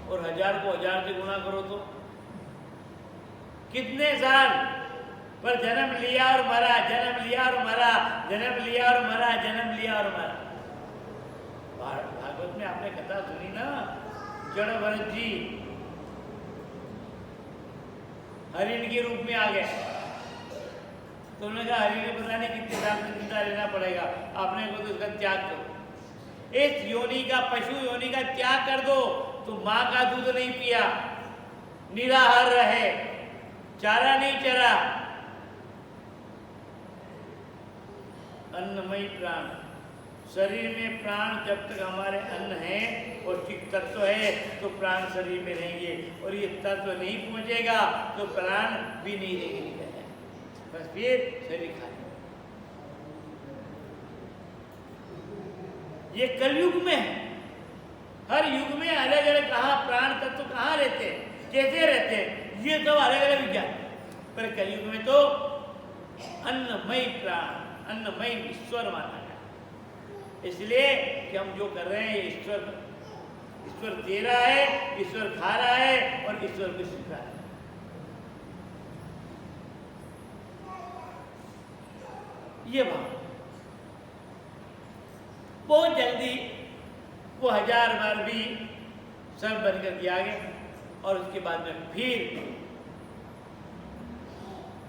और 1000 को 1000 से गुणा करो तो कितने साल? पर जन्म लिया और मरा, जन्म लिया और मरा, जन्म लिया और मरा, जन्म लिया और मरा। भागवत में आपने कथा सुनी ना, जड़ भरत जी हरिण के रूप में आ गए, तो उन्होंने कहा हरिण को पता नहीं कितने साल से जिंदा रहना पड़ेगा, आपने को तो उसका त्याग करो, इस योनि का, पशु योनि का त्याग कर दो। तो माँ का दूध नहीं पिया, निराहार रहे, चारा नहीं चरा, अन्नमय प्राण, शरीर में प्राण जब तक हमारे अन्न है और ठीक तत्व है तो प्राण शरीर में रहेंगे, और ये तत्व नहीं पहुंचेगा तो प्राण भी नहीं रहेंगे, निकल जाए, बस फिर शरीर खाली। ये कलयुग में है, हर युग में अलग अलग कहाँ प्राण तत्व कहाँ रहते हैं, कैसे रहते हैं, ये सब अलग अलग विज्ञान, पर कलयुग में तो अन्नमय प्राण, अन्नमय ईश्वर माना गया, इसलिए कि हम जो कर रहे हैं ईश्वर दे रहा है, ईश्वर खा रहा है और ईश्वर को सीख रहा है। ये भाव बहुत जल्दी वो 1000 बार भी सर बनकर के आगे, और उसके बाद में फिर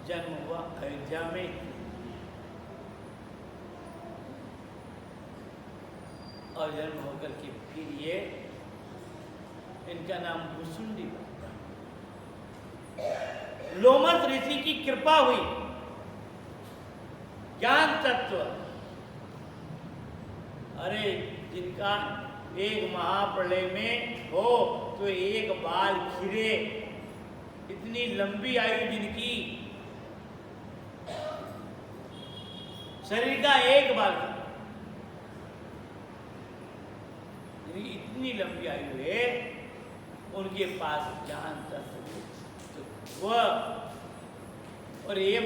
जन्म हुआ अयोध्या में, और जन्म होकर के फिर ये, इनका नाम भुसुंडी पड़ा। लोमस ऋषि की कृपा हुई, ज्ञान तत्व, अरे जिनका एक महाप्रलय में हो तो एक बाल खिरे, इतनी लंबी आयु जिनकी, शरीर का एक बाल, इतनी लंबी आयु है, उनके पास ज्ञान तत्व वह, और ये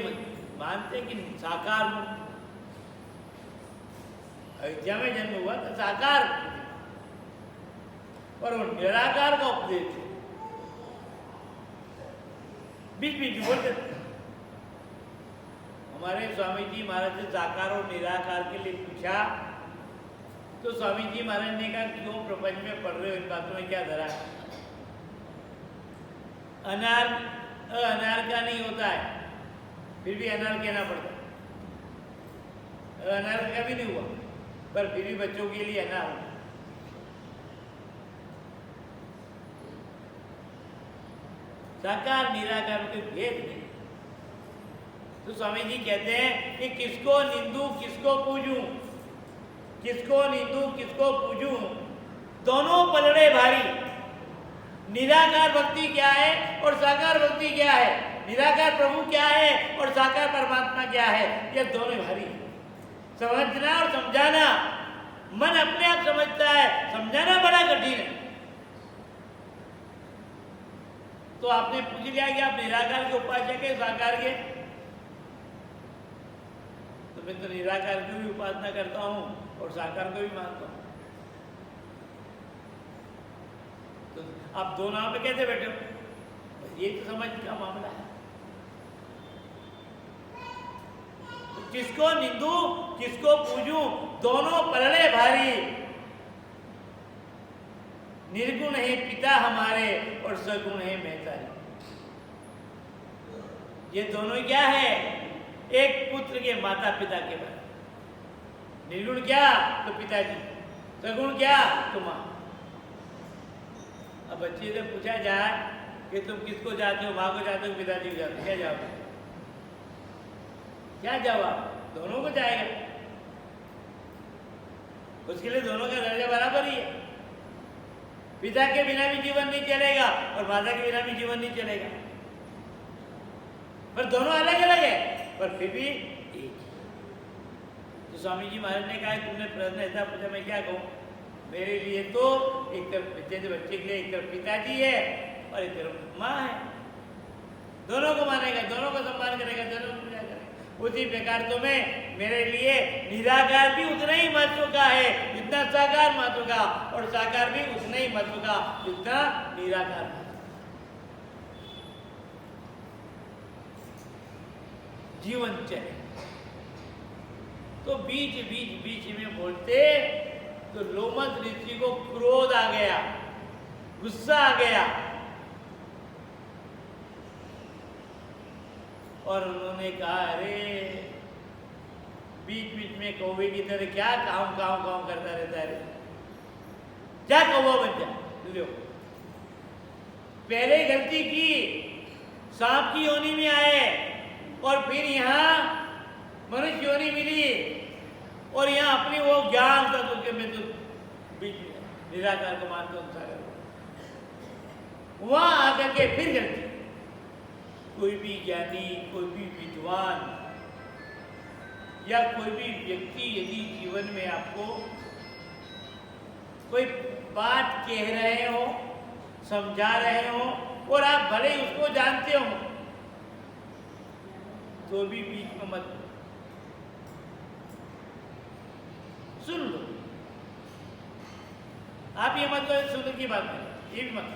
मानते कि साकार अयोध्या में जन्म हुआ तो साकार, पर वो निराकार का उपदेश बीच बीच बोलते। हमारे स्वामी जी महाराज से साकार और निराकार के लिए पूछा, तो स्वामी जी महाराज ने कहा क्यों प्रपंच में पढ़ रहे हो, इन बातों में क्या धरा है, अनार अनार का नहीं होता है, फिर भी अनार कहना पड़ता है, अनार का भी नहीं हुआ, पर फिर भी बच्चों के लिए अनार होता। साकार निराकार के भेद नहीं। तो स्वामी जी कहते हैं कि किसको निंदू किसको पूजूं, किसको निंदू किसको पूजूं, दोनों पलड़े भारी। निराकार भक्ति क्या है और साकार भक्ति क्या है, निराकार प्रभु क्या है और साकार परमात्मा क्या है, ये दोनों भारी। समझना और समझाना, मन अपने आप समझता है, समझाना बड़ा कठिन है। तो आपने पूछ लिया कि आप निराकार के उपासक है साकार के, तो मैं तो निराकार की भी उपासना करता हूं और साकार को भी मानता हूं। तो आप दोनों पे कैसे बैठे हो, ये तो समझ का मामला है। तो किसको निंदू किसको पूजूं, दोनों पलड़े भारी। निर्गुण है पिता हमारे और सगुण है महतारी। ये दोनों क्या है, एक पुत्र के माता पिता के बारे। निर्गुण क्या तो पिताजी, सगुण क्या तो माँ। अब बच्चे से पूछा जाए कि तुम किसको जाते हो, माँ को जाते हो पिताजी को जाते हो, क्या जवाब, क्या जवाब, दोनों को जाएगा। उसके लिए दोनों का दर्जा बराबर ही है। पिता के बिना भी जीवन नहीं चलेगा और माता के बिना भी जीवन नहीं चलेगा, पर दोनों अलग अलग है, पर फिर भी एक। तो स्वामी जी महाराज ने कहा तुमने प्रश्न ऐसा पूछा, मैं क्या कहूँ, मेरे लिए तो एक तरफ जैसे बच्चे के लिए एक तरफ पिताजी है और एक तरफ माँ है, दोनों को मानेगा, दोनों को सम्मान करेगा, दोनों को पूजा करेगा। उसी प्रकार तो मैं मेरे लिए निराकार भी उतना ही महत्व का है जितना साकार महत्व का, और साकार भी उतना ही महत्व का जितना निराकार। जीवन चले। तो बीच बीच बीच में बोलते तो लोमस ऋषि को क्रोध आ गया, गुस्सा आ गया, और उन्होंने कहा अरे बीच बीच में कौवे की तरह क्या काम काम काम करता रहता है, क्या कौवा बन जा। लो पहले गलती की, सांप की योनि में आए और फिर यहाँ मनुष्य योनि मिली, और यहाँ अपनी वो ज्ञान था तो मैं तो बीच में निराकार को मानता हूँ सागर, वहां आकर के फिर गलती। कोई भी ज्ञानी, कोई भी विद्वान या कोई भी व्यक्ति यदि जीवन में आपको कोई बात कह रहे हो, समझा रहे हो, और आप भले ही उसको जानते हो तो भी बीच में मत सुन लो। आप ये मत करो सुनने की बात नहीं, ये भी मत,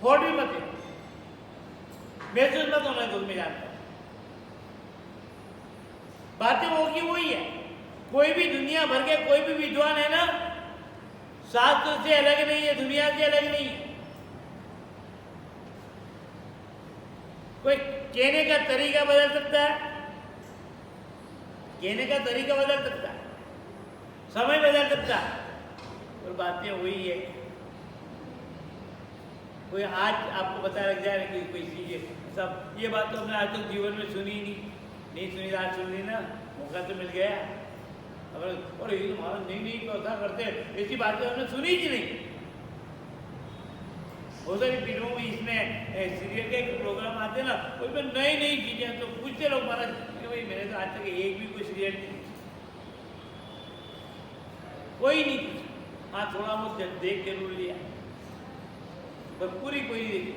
फोड़ भी मत, महसूस मत होना तो मैं जानता हूं बातें होगी वही है। कोई भी दुनिया भर के कोई भी विद्वान है ना, शास्त्र से अलग नहीं है, दुनिया से अलग नहीं है। कोई कहने का तरीका बदल सकता है, कहने का तरीका बदल सकता है, समय बदल सकता है, और बातें वही है। कोई आज आपको पता लग जाए कि कोई चीज सब, ये बात तो हमने आज तक जीवन में सुनी नहीं सुनी, आज सुन ली ना, मौका तो मिल गया। और ये तुम्हारा नहीं पता करते, ऐसी बातें हमने सुनी ही नहीं। बहुत सारी फिल्मों में, इसमें सीरियल के प्रोग्राम आते हैं ना, उसमें नई नई चीजें तो पूछते लोग महाराज, भाई मैंने तो आज तक एक भी कोई सीरियल नहीं, कोई नहीं पूछा। हाँ थोड़ा बहुत देख जरूर लिया, पर पूरी कोई नहीं देखी।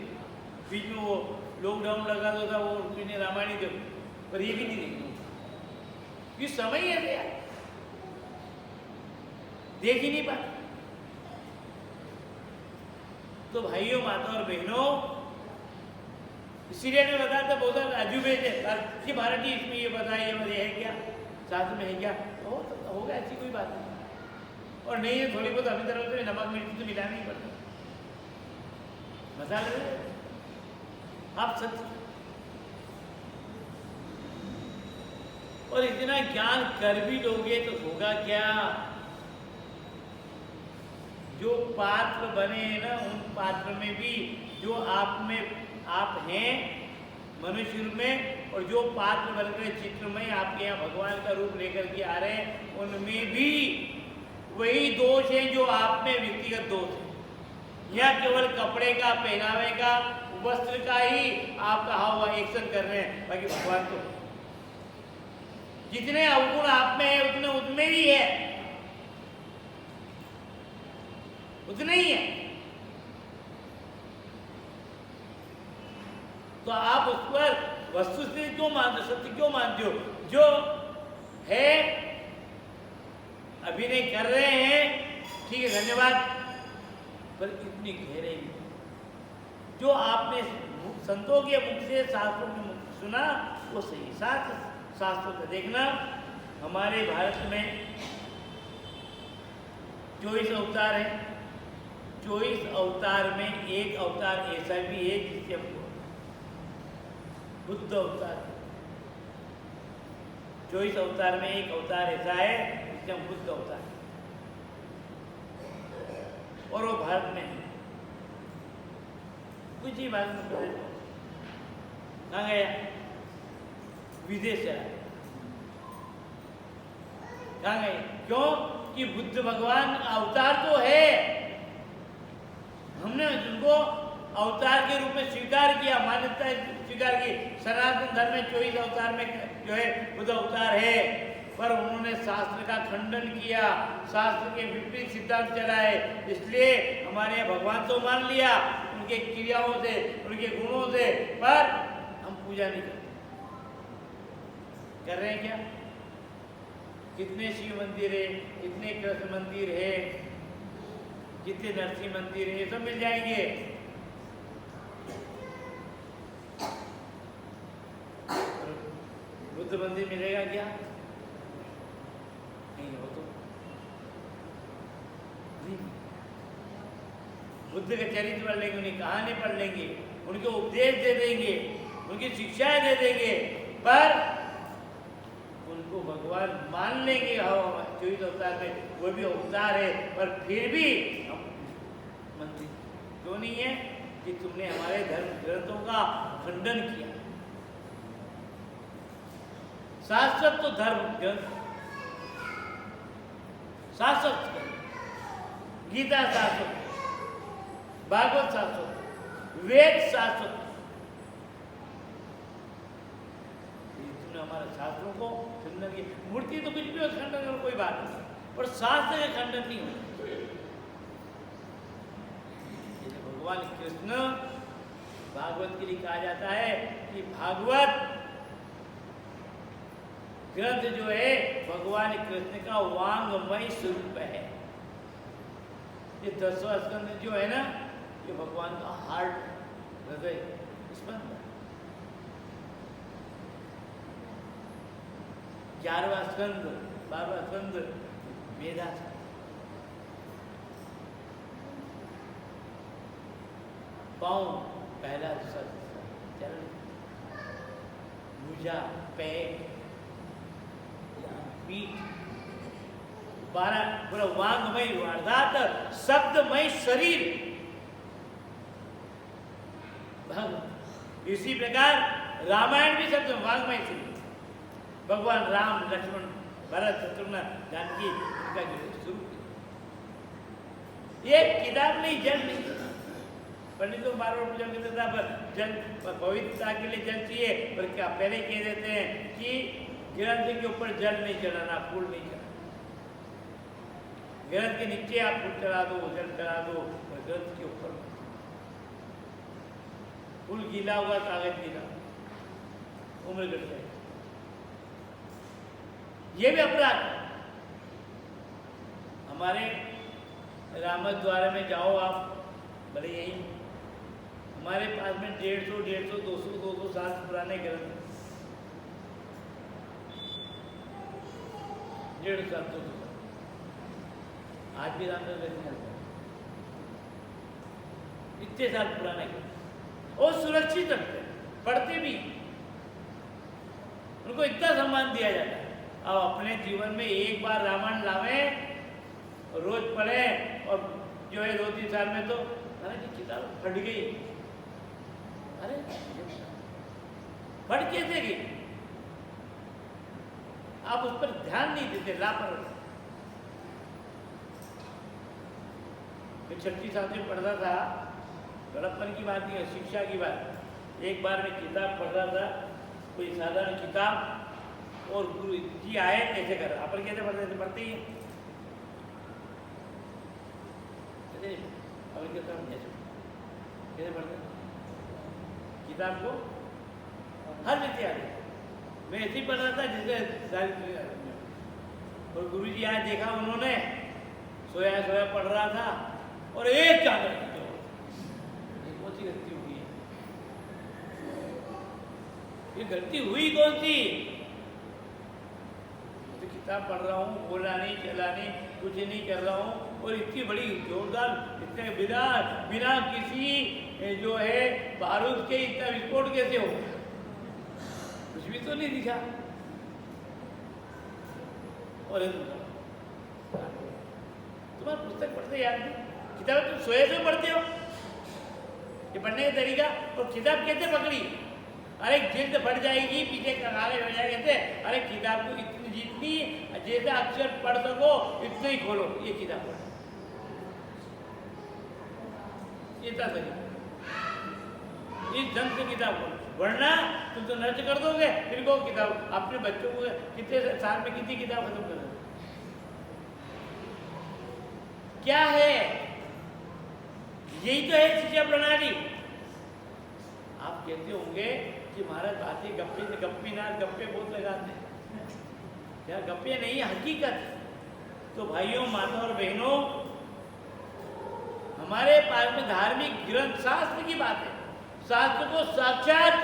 बीच में वो लॉकडाउन लगा तो था, वो मैंने रामायण ही देखो, पर ये भी नहीं देखी। ये समय ही ऐसे यार, देख ही नहीं पाते। तो भाइयों, माता और बहनों, सीरियल में बताते बहुत सारे अजूबे थे कि भारतीय इसमें ये बताया, ये है क्या, साथ में है क्या, होगा ऐसी कोई बात नहीं। और नहीं है थोड़ी बहुत अपनी तरफ से नमक मिर्ची तो मिलाना ही पड़ता, मसाले आप सच। और इतना ज्ञान कर भी लोगे तो होगा क्या? जो पात्र बने हैं ना, उन पात्र में भी जो आप में आप हैं मनुष्य रूप में, और जो पात्र बनकर चित्रमय आपके यहाँ भगवान का रूप लेकर के आ रहे हैं, उनमें भी वही दोष है जो आप में व्यक्तिगत दोष है। यह केवल कपड़े का, पहनावे का, वस्त्र का ही आप कहा हुआ एक्शन कर रहे हैं, बाकी भगवान तो जितने अवगुण आप में है उतने उतने ही है, उतने ही है। तो आप उस पर वस्तु से क्यों मानते हो, सत्य क्यों मानते हो? जो है अभिनय कर रहे हैं, ठीक है धन्यवाद, पर इतनी गहरे जो आपने संतों के मुख से, शास्त्रों के मुख से सुना, वो सही शास्त्रों का देखना। हमारे भारत में 24 अवतार है, 24 अवतार में एक अवतार ऐसा भी है जिससे हमको बुद्ध अवतार, 24 अवतार में एक अवतार ऐसा है जिससे हम बुद्ध अवतार, और वो भारत में है। कुछ ही बात में कहाँ गया? विदेश चला। कहाँ गए? क्यों कि बुद्ध भगवान अवतार तो है, हमने उनको अवतार के रूप में स्वीकार किया, मान्यता स्वीकार की। सनातन धर्म में 24 अवतार में जो है बुद्ध अवतार है, पर उन्होंने शास्त्र का खंडन किया, शास्त्र के विपरीत सिद्धांत चलाए, इसलिए हमारे यहाँ भगवान तो मान लिया उनके क्रियाओं से, उनके गुणों से, पर हम पूजा नहीं करते। कर रहे हैं क्या? कितने शिव मंदिर है, कितने कृष्ण मंदिर है, कितने नरसिंह मंदिर है, ये सब मिल जाएंगे। बुद्ध मंदिर मिलेगा क्या? नहीं हो तो नहीं। बुद्ध का चरित्र पढ़ लेंगे, उनकी कहानी पढ़ लेंगे, उनके उपदेश दे देंगे, उनकी शिक्षाएं दे देंगे, पर उनको भगवान मान लेंगे। चौबीस अवतार में वो भी अवतार है, पर फिर भी हम मंदिर क्यों नहीं है कि तुमने हमारे धर्म ग्रंथों का खंडन किया। शाश्वत तो धर्म ग्रंथ, शाश्वत गीता शाश्वत, भागवत शाश्वत, वेद शाश्वत। तुमने हमारे शास्त्रों को खंडन किया। मूर्ति तो कुछ भी हो खंडन करो, कोई बात नहीं, पर शास्त्र का खंडन नहीं होता। भगवान कृष्ण भागवत के लिए कहा जाता है कि भागवत ग्रंथ जो है भगवान कृष्ण का वांगमय स्वरूप है। ये 10वां स्कंद जो है ना, ये भगवान का हार्ट, हृदय स्पंद। 11वां स्कंद, 12वां स्कंद मेधा। पाँव पहला, दूसरा, चरण, भुजा, पैर, पीठ, 12 पूरा वांगमय अर्थात शब्दमय शरीर। इसी प्रकार रामायण भी शब्द वांगमय शरीर। भगवान राम, लक्ष्मण, भरत, शत्रुघ्न, जानकी, उनका जो स्वरूप ये किताब नहीं, जल नहीं। पंडितों को बार-बार पूजा करते था, पर जल पवित्रता के लिए जल चाहिए, पर क्या पहले कह देते हैं कि ग्रंथ के ऊपर जल नहीं चढ़ाना, फूल नहीं चढ़ाना। ग्रंथ के नीचे आप फूल चढ़ा दो, जल चढ़ा दो, और ग्रंथ के ऊपर फूल गीला हुआ, कागज गीला, उम्र कट जाएगी। ये भी अपराध। हमारे रामत द्वारा में जाओ आप, भले यही हमारे पास में 150, 200 साल पुराने ग्रंथ, 150 साल, 200 साल आज भी रामचंद्र नहीं चलता, इतने साल पुराने ग्रंथ और सुरक्षित रखते, पढ़ते भी, उनको इतना सम्मान दिया जाता है। अब अपने जीवन में एक बार रामायण लावें, रोज पढ़ें, और जो है 2-3 साल में तो अरे जी किताब फट गई, अरे फट कैसे गई? आप उस पर ध्यान नहीं देते, लापरवाही। मैं 6ठी 7वीं पढ़ता था, बड़प्पन की बात नहीं है, शिक्षा की बात। एक बार मैं किताब पढ़ रहा था, कोई साधारण किताब, और गुरु जी आए, कैसे कर अपन कैसे पढ़ते थे, पढ़ते ही अपन कैसे पढ़ते किताब को हर व्यक्ति आ गया। मैं ऐसे ही पढ़ रहा था जिससे सारी, और गुरु जी आए, देखा उन्होंने, सोया सोया पढ़ रहा था, और एक चादर कौन सी गलती हुई है? ये गलती हुई कौन सी? तो किताब पढ़ रहा हूँ, बोला नहीं, चला नहीं, कुछ नहीं कर रहा हूँ, और इतनी बड़ी जोरदार, इतने बिना किसी जो है बारूद के इतना विस्फोट कैसे हो? कुछ भी तो नहीं दिखा। और तुम्हारा पुस्तक पढ़ते याद नहीं, किताब तुम सोए से पढ़ते हो, ये पढ़ने का तरीका। और किताब कैसे पकड़ी? अरे जिल्द फट जाएगी, पीछे कगाले हो जाएंगे, अरे किताब को इतनी जितनी जैसे अक्षर पढ़ सको इतना ही खोलो, ये किताब पढ़ो, इतना तरीका, इस ढंग से किताब पढ़ो, वरना तुम तो नष्ट कर दोगे। फिर को किताब अपने बच्चों को कितने साल में कितनी किताब खत्म कर दो? क्या है? यही तो है शिक्षा प्रणाली। आप कहते होंगे कि महाराज बातें गप्पे से गप्पे बहुत लगाते हैं, क्या गप्पे नहीं, हकीकत। तो भाइयों, माताओं और बहनों, हमारे पास में धार्मिक ग्रंथ शास्त्र की बात है, शास्त्र को साक्षात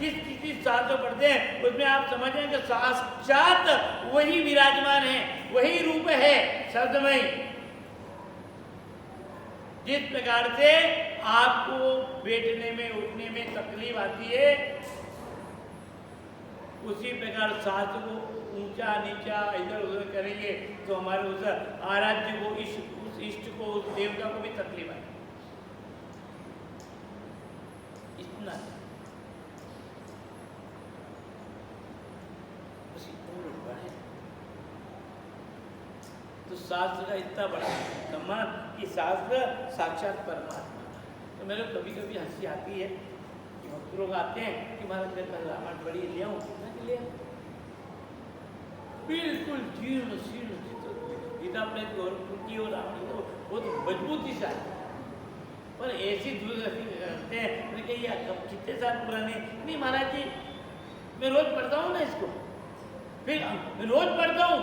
जिस किसी शास्त्र पढ़ते हैं उसमें आप समझें कि साक्षात वही विराजमान है, वही रूप है शब्दमय। जिस प्रकार से आपको बैठने में उठने में तकलीफ आती है, उसी प्रकार शास्त्र को ऊंचा नीचा इधर उधर करेंगे तो हमारे उस आराध्य को, उस इष्ट को, उस देवता को भी तकलीफ आएगी। इतना तो शास्त्र का इतना बड़ा सम्मान कि शास्त्र साक्षात परमात्मा। तो मेरे कभी कभी हंसी आती है कि भक्त लोग आते हैं कि महाराज मेरे पास रामायण पढ़ी, ले आऊँ, ले आऊँ। बिल्कुल जीर्ण शीर्ण गीता अपने गौरव की और रावण को बहुत मजबूती से आती है, पर ऐसी दूरदर्शी करते हैं। मैंने कही कब कितने साल पुराने? नहीं महाराज जी मैं रोज पढ़ता हूँ ना इसको, फिर मैं रोज पढ़ता हूँ,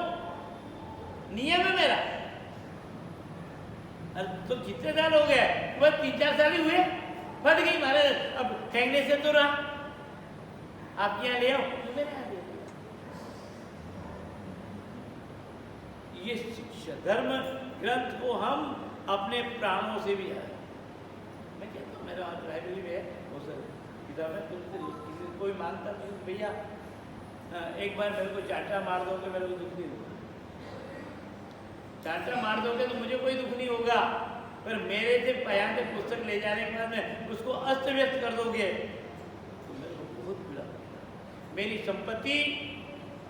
नियम है मेरा। तो कितने साल हो गए? बस 3-4 साल ही हुए, फट गई महाराज, अब फेंकने से तो रहा, आप यहाँ ले आओ, मेरे यहाँ ले आओ। ये शिक्षा धर्म ग्रंथ को हम अपने प्राणों से भी है। मैं कहता हूँ मेरा लाइब्रेरी में है वो सर किताब है, तुमसे कोई मानता नहीं भैया एक बार मेरे को चांटा मार दोगे मेरे को दुख नहीं होगा, चांटा मार दोगे तो मुझे कोई दुख नहीं होगा, पर मेरे से यहाँ से पुस्तक ले जाने के बाद में उसको अस्त व्यस्त कर दोगे तो मेरे को बहुत बुरा लगेगा। मेरी संपत्ति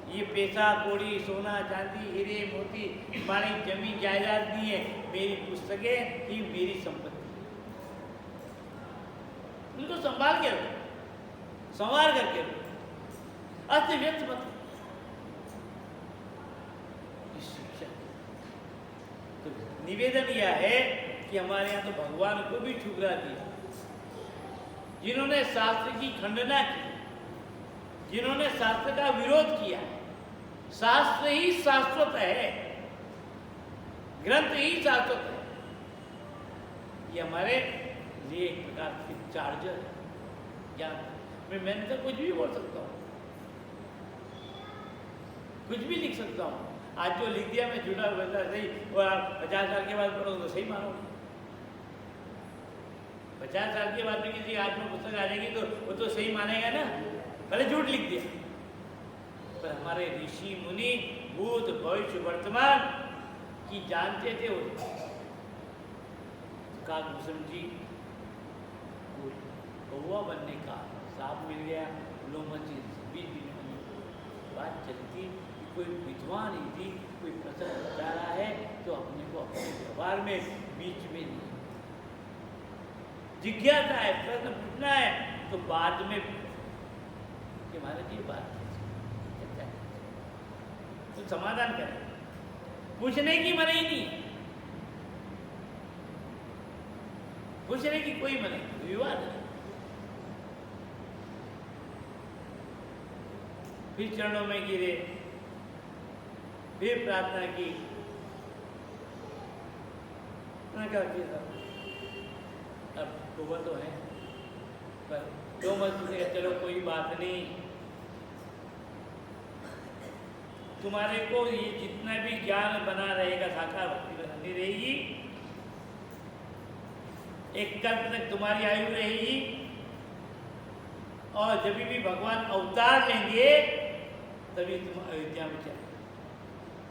ये पैसा कौड़ी सोना चांदी हीरे मोती मानी जमीन जायदाद नहीं है, मेरी पुस्तकें ही मेरी संपत्ति। उनको संभाल के रखो, संवार करके रखो, अस्त व्यस्त मत। तो निवेदन यह है कि हमारे यहाँ तो भगवान को भी ठुकरा दिया, जिन्होंने शास्त्र की खंडना की, जिन्होंने शास्त्र का विरोध किया। शास्त्र ही शाश्वत है, ग्रंथ ही शाश्वत है। ये हमारे लिए एक प्रकार के चार्जर है ज्ञान। मैं तो कुछ भी बोल सकता हूँ, कुछ भी लिख सकता हूँ। आज जो लिख दिया मैं झूठा बोलता सही, और आप 50 साल के बाद पढ़ोगे तो सही मानोगे। 50 साल के बाद में किसी हाथ में पुस्तक आ जाएगी तो वो तो सही मानेगा ना, भले झूठ लिख दिया। पर हमारे ऋषि मुनि भूत भविष्य वर्तमान की जानते थे। वो काकभूषण जी को कौवा बनने का साथ मिल गया, लोमन जी 20 दिन में बात चलती। कोई विद्वान यदि कोई प्रश्न बता रहा है तो अपने को अपने व्यवहार में बीच में नहीं, जिज्ञासा है, प्रश्न पूछना है तो बाद में कि महाराज ये बात तो समाधान करें, पूछने की मनाही नहीं, पूछने की कोई मनाही, विवाद नहीं। फिर चरणों में गिरे, फिर प्रार्थना की, अब कौवा तो है पर जो मत चलो कोई बात नहीं, तुम्हारे को ये जितना भी ज्ञान बना रहेगा साकार भक्ति बनानी रहेगी, एक कल्प तक तुम्हारी आयु रहेगी, और जब भी भगवान अवतार लेंगे तभी तुम अयोध्या में चले,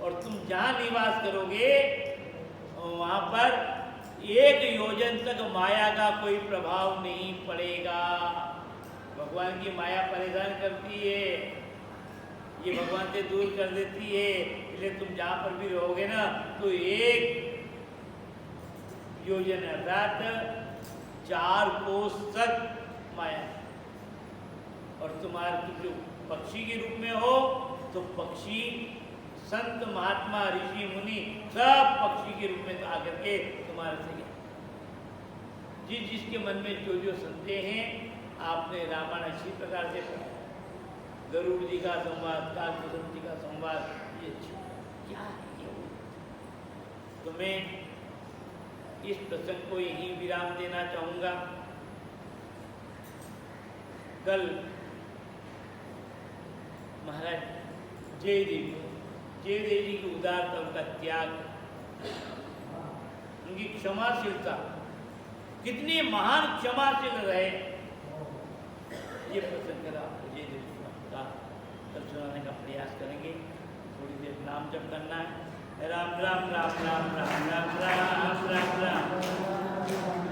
और तुम जहाँ निवास करोगे वहाँ पर 1 योजन तक माया का कोई प्रभाव नहीं पड़ेगा। भगवान की माया परेशान करती है, ये भगवान से दूर कर देती है, इसलिए तुम जहाँ पर भी रहोगे ना तो 1 योजन अर्थात 4 कोस तक माया, और तुम्हारे तुम जो पक्षी के रूप में हो तो पक्षी संत महात्मा ऋषि मुनि सब पक्षी के रूप में आकर के तुम्हारे से जिसके मन में जो जो संदेह हैं, आपने रामायण अच्छी प्रकार से पढ़ा, गरुड़ जी का संवाद, काकभूषण जी का संवाद, ये क्या है? तो मैं इस प्रसंग को यहीं विराम देना चाहूँगा। कल महाराज जयदेव जी की उदारता, उनका त्याग, उनकी क्षमाशीलता, कितनी महान क्षमाशील रहे, ये प्रसंग करा जयदेव का कल सुनाने का प्रयास करेंगे। थोड़ी देर नाम जप करना है। राम राम राम राम राम राम राम राम राम, राम।